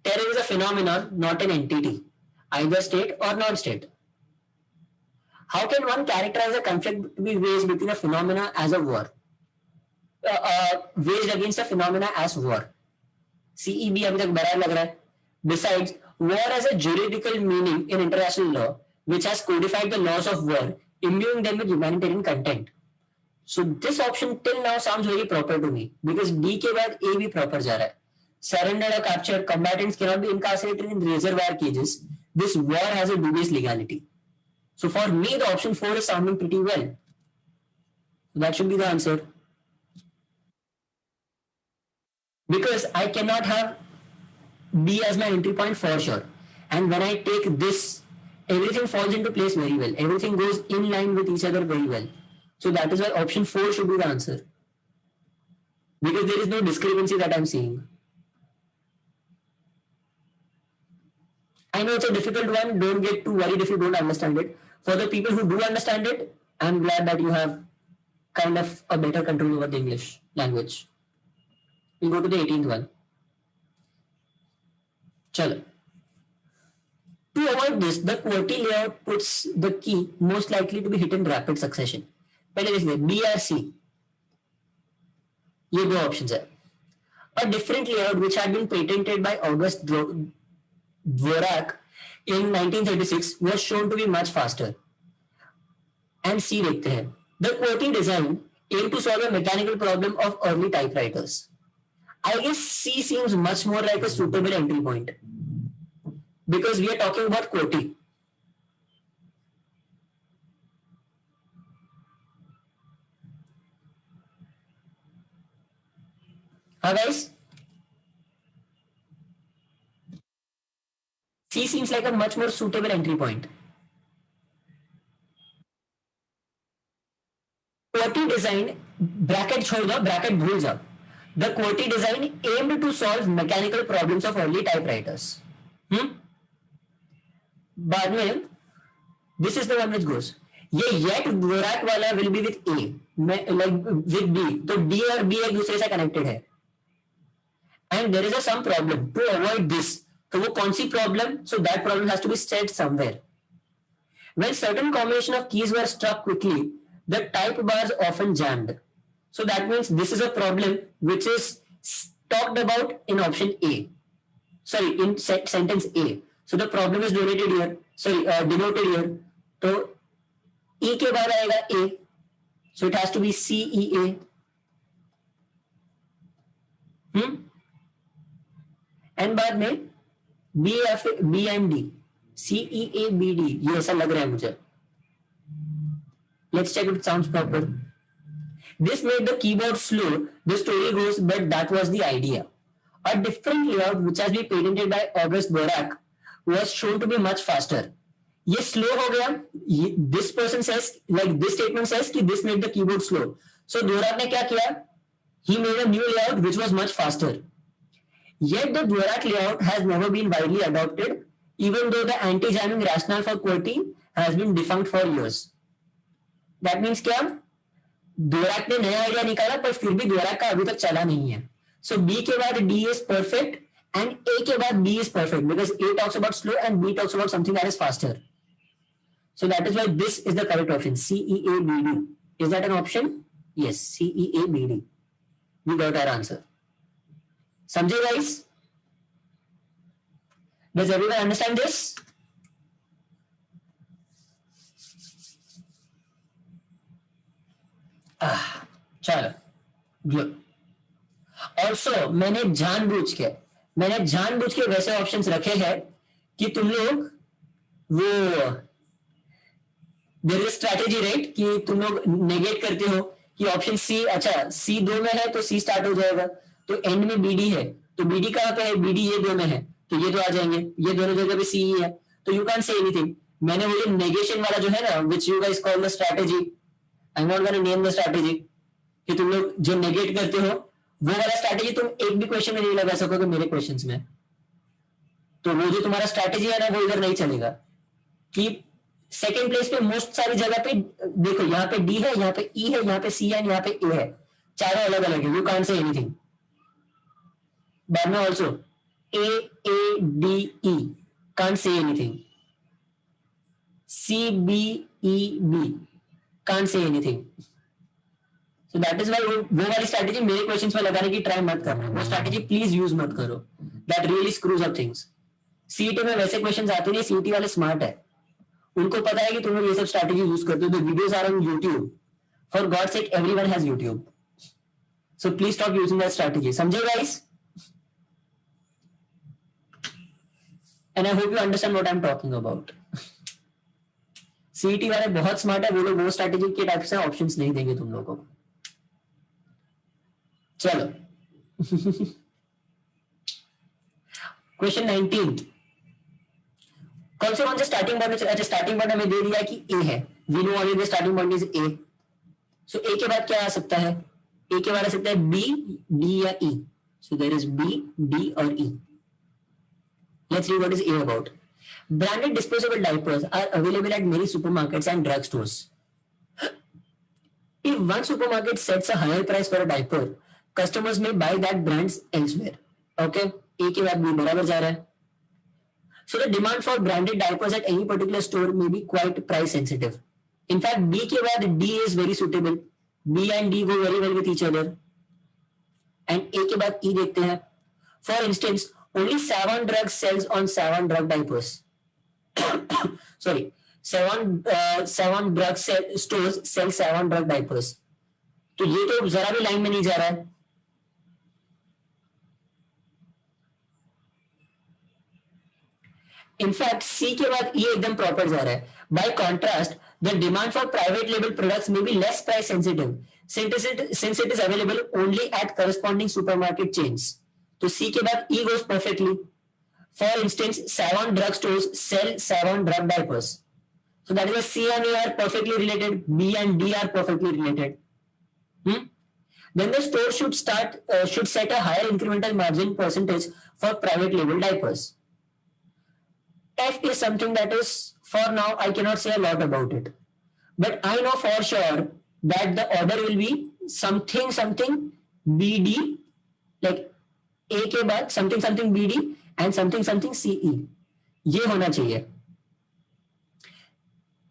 Terror is a phenomenon, not an entity, either state or non state. How can one characterise a conflict to B वेज्ड between a phenomena as a war? waged against a phenomena as war. CEB अभी तक बराबर लग रहा है. Besides, war has a juridical meaning in international law, which has codified the laws of war, imbuing them with humanitarian content. So this option till now sounds very proper to me, because D के बाद A भी proper जा रहा है. Surrendered or captured, combatants cannot be incarcerated in razor wire cages. This war has a dubious legality. So for me, the option 4 is sounding pretty well. So that should be the answer. Because I cannot have B as my entry point for sure. And when I take this, everything falls into place very well. Everything goes in line with each other very well. So that is why option 4 should be the answer. Because there is no discrepancy that I'm seeing. I know it's a difficult one. Don't get too worried if you don't understand it. For the people who do understand it, I'm glad that you have kind of a better control over the English language. We'll go to the 18th one. Chalo. To avoid this, the QWERTY layout puts the key most likely to be hit in rapid succession. पहले देखिए B or C. ये दो options है. A different layout which had been patented by August Dvorak in 1936 was shown to be much faster. And C देखते हैं. The QWERTY design aimed to solve a mechanical problem of early typewriters. I guess C seems much more like a suitable entry point because we are talking about QWERTY. Guys? C seems like a much more suitable entry point. QWERTY design, bracket छोड़ दो, bracket भूल जाओ. The QWERTY design aimed to solve mechanical problems of early typewriters. बाद में this is the one which goes. ये yet Dvorak वाला will be with A, like with B. तो D और B एक दूसरे से connected है. And there is a some problem. To avoid this, तो वो कौन सी problem? So that problem has to be set somewhere. When certain combination of keys were struck quickly, the type bars often jammed. So that means this is a problem which is talked about in option A. Sorry, in sentence A. So the problem is denoted here. Sorry, denoted here. तो E के बाद आएगा A. So it has to be CEA. And बाद में B and D CEABD ये ऐसा लग रहा है मुझे. Let's check if it sounds proper. This made the keyboard slow. The story goes, but that was the idea. A different layout which has been patented by August Dvorak was shown to be much faster. ये slow हो गया. This person says, like this statement says कि this made the keyboard slow. So Dvorak ने क्या किया? He made a new layout which was much faster. Yet the Dvorak layout has never been widely adopted, even though the anti-jamming rationale for QWERTY has been defunct for years. That means क्या? Dvorak ने नया idea निकाला पर फिर भी Dvorak का अभी तक चला नहीं है. So B के बाद D is perfect and A के बाद B is perfect because A talks about slow and B talks about something that is faster. So that is why this is the correct option. CEABD. Is that an option? Yes, CEABD. We got our answer. समझे guys? Does everyone understand this? चलो good. Also मैंने जानबूझ के वैसे options रखे हैं कि तुम लोग वो देयर इज स्ट्रैटेजी राइट कि तुम लोग नेगेट करते हो कि ऑप्शन सी, अच्छा सी 2 में है तो सी स्टार्ट हो जाएगा, तो एंड में बीडी है तो बीडी कहां पे है, बीडी ये 2 में है तो ये 2 आ जाएंगे, ये दोनों जगह पे सी ही है तो यू कैन से एनीथिंग. मैंने वो जो नेगेशन वाला जो है ना which you guys call the strategy, I am not gonna name the strategy, कि तुम लोग जो नेगेट करते हो वो वाला स्ट्रैटेजी तुम एक भी क्वेश्चन में नहीं लगा सकोगे मेरे क्वेश्चंस में. तो वो जो तुम्हारा स्ट्रैटेजी है ना वो इधर नहीं चलेगा कि सेकंड प्लेस पे मोस्ट सारी जगह पे देखो यहाँ पे डी है, यहाँ पे ई है, यहाँ पे सी है, यहाँ पे ए है, चारों अलग अलग है. You can't say anything. बाद में also AADE can't say anything. CBEB can't say anything. So that is why वो वाली स्ट्रैटेजी मेरे क्वेश्चंस में लगाने की ट्राई मत करना. वो स्ट्रैटेजी प्लीज यूज मत करो. That really screws up things. CET में वैसे क्वेश्चंस आते नहीं. सीईटी वाले स्मार्ट है, उनको पता है कि तुम लोग ये सब स्ट्रैटेजी यूज करते हो. The videos are on YouTube. For God sake everyone has YouTube. So please stop using that strategy. समझे guys? And I hope you understand what I am talking about. CET वाले बहुत smart है, वो लोग वो strategy के type से options नहीं देंगे तुम लोगों को. चलो क्वेश्चन 19. कौन से स्टार्टिंग पॉइंट. अच्छा स्टार्टिंग पॉइंट हमें दे दिया कि ए है. We know already starting point is A. So A के बाद क्या आ सकता है? ए के बाद आ सकता है बी, डी या E. So there is B, D और E. Let's read what is A about. Branded disposable diapers are available at many supermarkets and drugstores. If one supermarket sets a higher price for a diaper, customers may buy that brands elsewhere. Okay, A के बाद B बराबर जा रहा है. So the demand for branded diapers at any particular store may be quite price sensitive. In fact, B के बाद D is very suitable. B and D go very well with each other. And A के बाद E देखते हैं. For instance, only Savon Drugs sells on Savon Drug diapers. Sorry, Savon Drug stores sell Savon Drug diapers. तो ये तो जरा भी line में नहीं जा रहा है. इनफैक्ट सी के बाद ये एकदम प्रॉपर जा रहा है. By contrast the demand for private label products may be less price sensitive since it is available only at corresponding supermarket chains. तो सी के बाद ई goes perfectly. For instance, Savon Drug stores sell Savon Drug diapers. So that is why C and A are perfectly related. B and D are perfectly related. Then the store should set a higher incremental margin percentage for private label diapers. F is something that is, for now, I cannot say a lot about it. But I know for sure that the order will be something BD, like A के बाद something BD and something CE. ये होना चाहिए.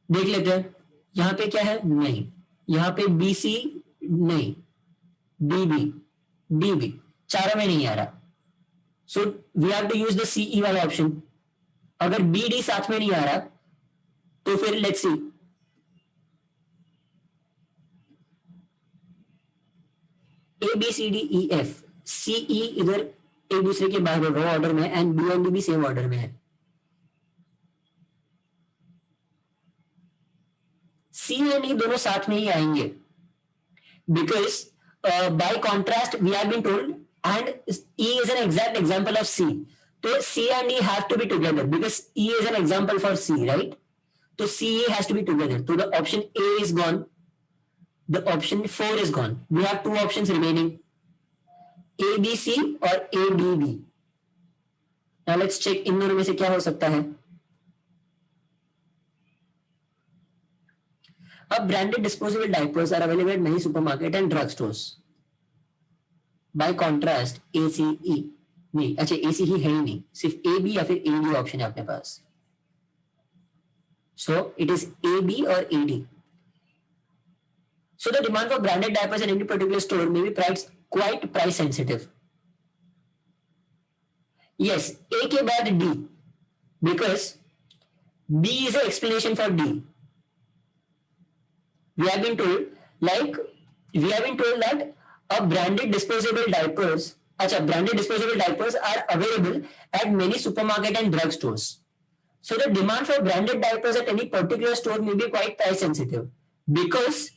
देख लेते हैं यहाँ पे क्या है, नहीं, यहाँ पे बी सी नहीं, डी बी, डी बी, चारों में नहीं आ रहा, so we have to use the CE वाला ऑप्शन। अगर बी डी साथ में नहीं आ रहा तो फिर let's see, A B C D E F, C E इधर एक दूसरे के बाद रो ऑर्डर में, एंड बी एंड डी भी सेम ऑर्डर में है। सी एंड ई दोनों साथ में ही आएंगे, because by contrast we have been told and E is an exact example of C, तो C and E have to be together because E is an example for C, right? तो C A has to be together, तो the option A is gone, the option 4 is gone. We have two options remaining, ABC और ADB. Now let's check इन दोनों में से क्या हो सकता है। अब branded disposable diapers are available at many supermarket and drug stores. By contrast, ACE नहीं, अच्छा ACE है ही नहीं, सिर्फ AB या फिर AD ऑप्शन है अपने पास। So it is AB और AD. So the demand for branded diapers in any particular store may be quite price sensitive. Yes, A के बाद D, because B is an explanation for D. We have been told that a branded disposable diapers, branded disposable diapers are available at many supermarket and drug stores. So the demand for branded diapers at any particular store may be quite price sensitive, because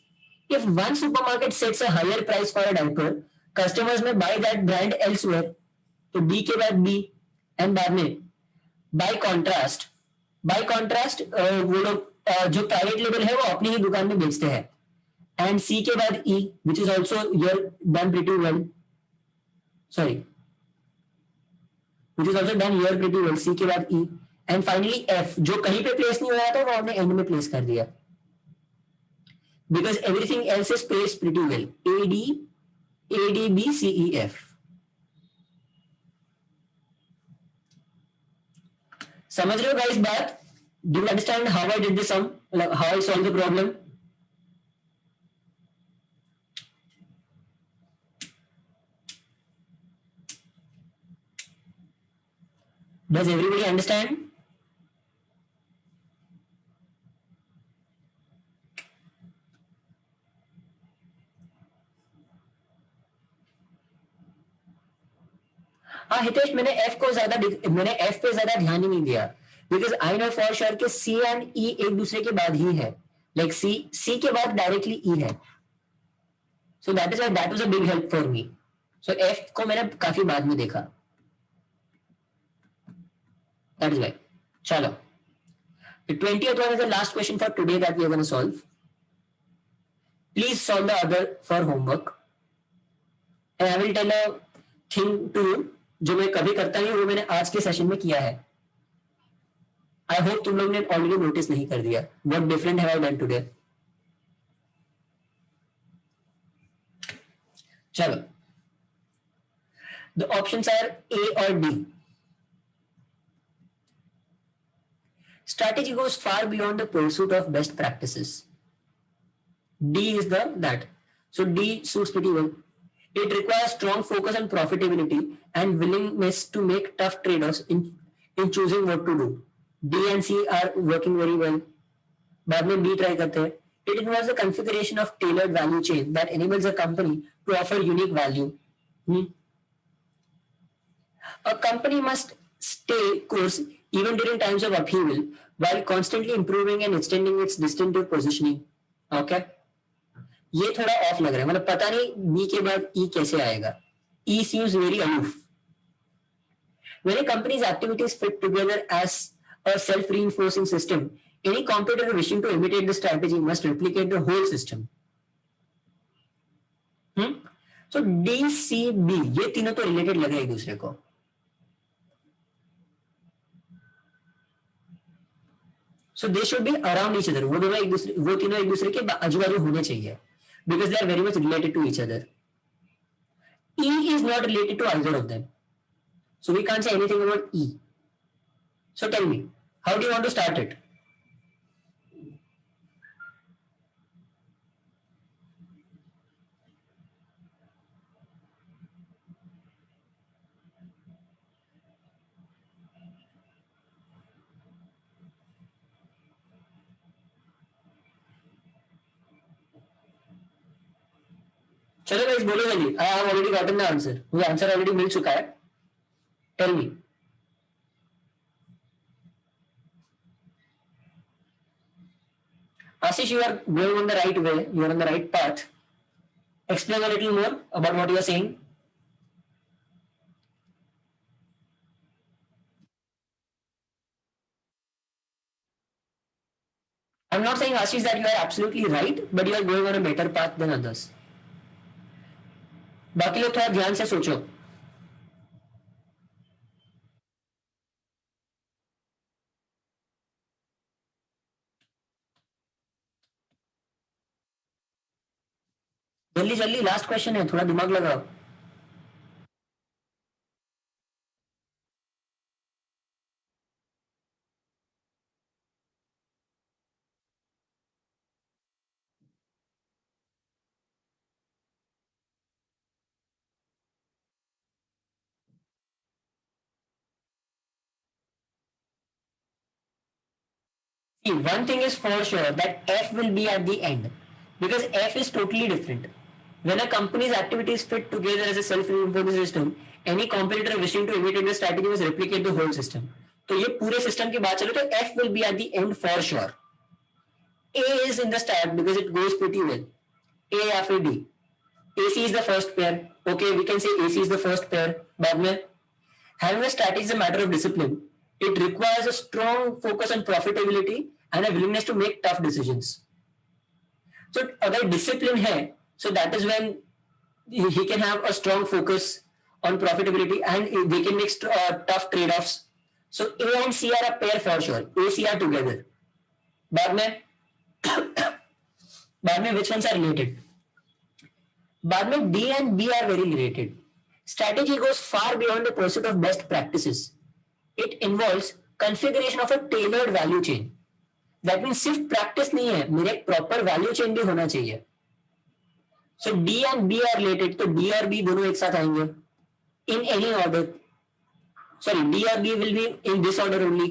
if one supermarket sets a higher price for a diaper, customers may buy that brand elsewhere. तो B के बाद B and बाद में by contrast वो लोग जो private label है वो अपनी ही दुकान में बेचते हैं, एंड C के बाद E which is also here done pretty well, sorry, which is also done here pretty well, C के बाद E, एंड फाइनली F जो कहीं पे प्लेस नहीं हो रहा था वो हमने एंड में प्लेस कर दिया, because everything else is placed pretty well. AD, ADB, CEF. समझ रहे हो guys बात? Do you understand how I did the sum? Like how I solved the problem? Does everybody understand? हाँ हितेश, मैंने F पे ज्यादा ध्यान ही नहीं दिया, because I know for sure कि C एंड E एक दूसरे के बाद ही है, लाइक C के बाद डायरेक्टली E है, so that was a big help for me. So F को मैंने काफी बाद में देखा, दैट इज वाई। चलो, the 20th one is the last question for today that we are going to solve. Please solve the other for homework, and I will tell a thing to you जो मैं कभी करता नहीं, वो मैंने आज के सेशन में किया है। आई होप तुम लोग ने ऑलरेडी नोटिस नहीं कर दिया। What different have I done today? चलो, द ऑप्शंस आर ए और D. Strategy goes far beyond the pursuit of best practices. D is that. So D suits pretty well. It requires strong focus on profitability and willingness to make tough trade-offs in choosing what to do. D and C are working very well. बाद में B try करते हैं. It involves the configuration of tailored value chain that enables a company to offer unique value. A company must stay course even during times of upheaval while constantly improving and extending its distinctive positioning. Okay? ये थोड़ा of लग रहा है, मतलब पता नहीं B के बाद ई कैसे आएगा। E seems very aloof. When a company's activities fit together as a self-reinforcing system, any competitor wishing to imitate the strategy must replicate the whole system. So D, C, B ये तीनों तो related लग रहे हैं एक दूसरे को। So they should be around each other. वो तीनों एक दूसरे के आजू बाजू होने चाहिए, because they are very much related to each other. E is not related to either of them, so we can't say anything about E. So tell me, how do you want to start it? चलो guys बोलो जल्दी, I have already gotten the answer, मुझे answer already मिल चुका है, tell me. Ashish, you are going on the right way, you are on the right path. Explain a little more about what you are saying. I'm not saying, Ashish, that you are absolutely right, but you are going on a better path than others. बाकी लोग थोड़ा ध्यान से सोचो। जल्दी जल्दी, last question है, थोड़ा दिमाग लगाओ। See, one thing is for sure that F will be at the end because F is totally different. When a company's activities fit together as a self-reinforcing system, any competitor wishing to imitate the strategy must replicate the whole system. तो ये पूरे system की बात चले तो F will be at the end for sure. A is in the start because it goes pretty well. A या फिर D. AC is the first pair. Okay, we can say AC is the first pair. बाद में having a strategy is a matter of discipline. It requires a strong focus on profitability and a willingness to make tough decisions. So अगर discipline है, so that is when he can have a strong focus on profitability and they can make tough trade-offs. So A and C are a pair for sure. A, C are together. बाद में which ones are related? बाद में D and B are very related. Strategy goes far beyond the pursuit of best practices. It involves configuration of a tailored value chain. That means सिर्फ practice नहीं है, मेरे एक proper value chain भी होना चाहिए. So D and B are related, तो D और B दोनों एक साथ आएंगे. In any order. Sorry, D or B will be in this order only.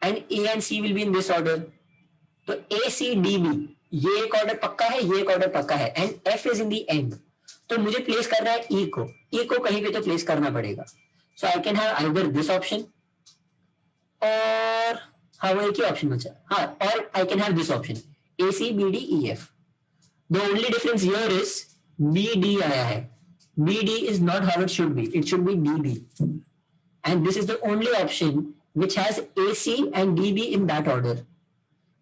And A and C will be in this order. तो A, C, D, B ये एक order पक्का है, ये एक ऑर्डर पक्का है. And F is in the end. तो मुझे प्लेस करना है E को. E को कहीं पे तो प्लेस करना पड़ेगा. So I can have either this option और हाँ वो एक ही ऑप्शन बचा. हाँ और I can have this option A, C, B, D, E, F. The only difference here is B, D आया है. B, D is not how it should be. It should be D, B. And this is the only option which has A, C and D, B in that order.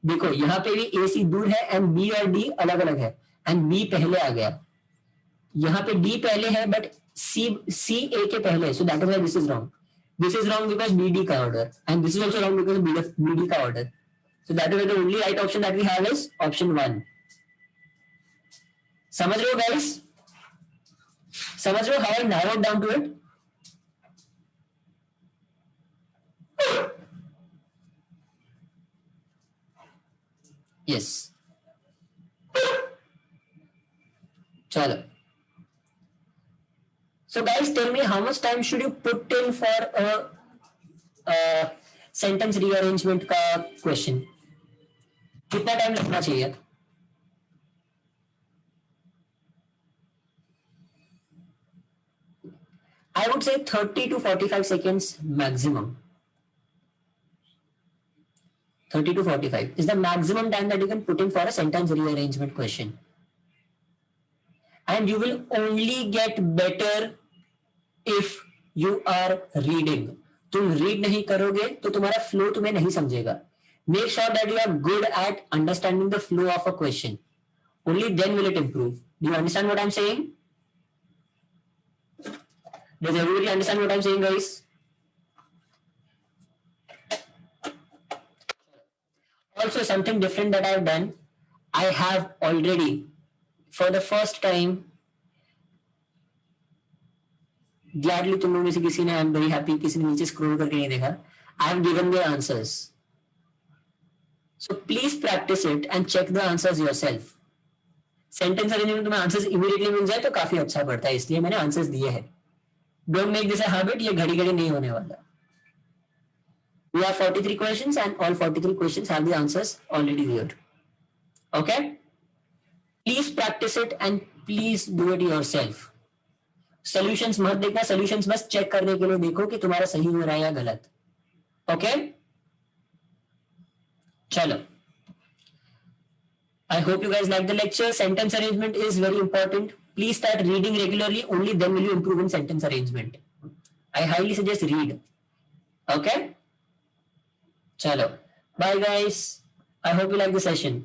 देखो यहाँ पे भी A, C दूर है and B और D अलग अलग है एंड B पहले आ गया. यहाँ पे D पहले है बट C A के पहले है. So that is why this is wrong. This is wrong because B, D का order and this is also wrong because B, D का order. So that is the only right option that we have is option 1. समझ रहे हो guys? समझ रहे हो how I narrowed down to it? Yes. चलो. So guys, tell me how much time should you put in for a sentence rearrangement का question? कितना time लगना चाहिए? I would say 30 to 45 seconds maximum. 30 to 45 is the maximum time that you can put in for a sentence rearrangement question. And you will only get better if you are reading. तुम read नहीं करोगे तो तुम्हारा flow तुम्हें नहीं समझेगा. Make sure that you are good at understanding the flow of a question. Only then will it improve. Do you understand what I'm saying? Does everybody understand what I'm saying, guys? Also, something different that I've done, I have already, for the first time, gladly तुम लोगों में से किसी ने, I'm very happy, किसी ने नीचे scroll करके नहीं देखा, I have given the answers. So please practice it and check the answers yourself. Sentence arrangement में तुम्हें answers immediately मिल जाए तो काफी अच्छा पड़ता है, इसलिए मैंने answers दिए हैं. Don't make this a habit, ये घड़ी घड़ी नहीं होने वाला. We have 43 questions and all 43 questions have the answers already there. Okay? Please practice it and please do it yourself. Solutions मत देखना, सॉल्यूशंस बस चेक करने के लिए देखो कि तुम्हारा सही हो रहा है या गलत. ओके चलो. I hope you guys like the lecture. Sentence arrangement is very important. Please start reading regularly. Only then will you improve in sentence arrangement. I highly suggest read. Okay? Chalo. Bye guys. I hope you like the session.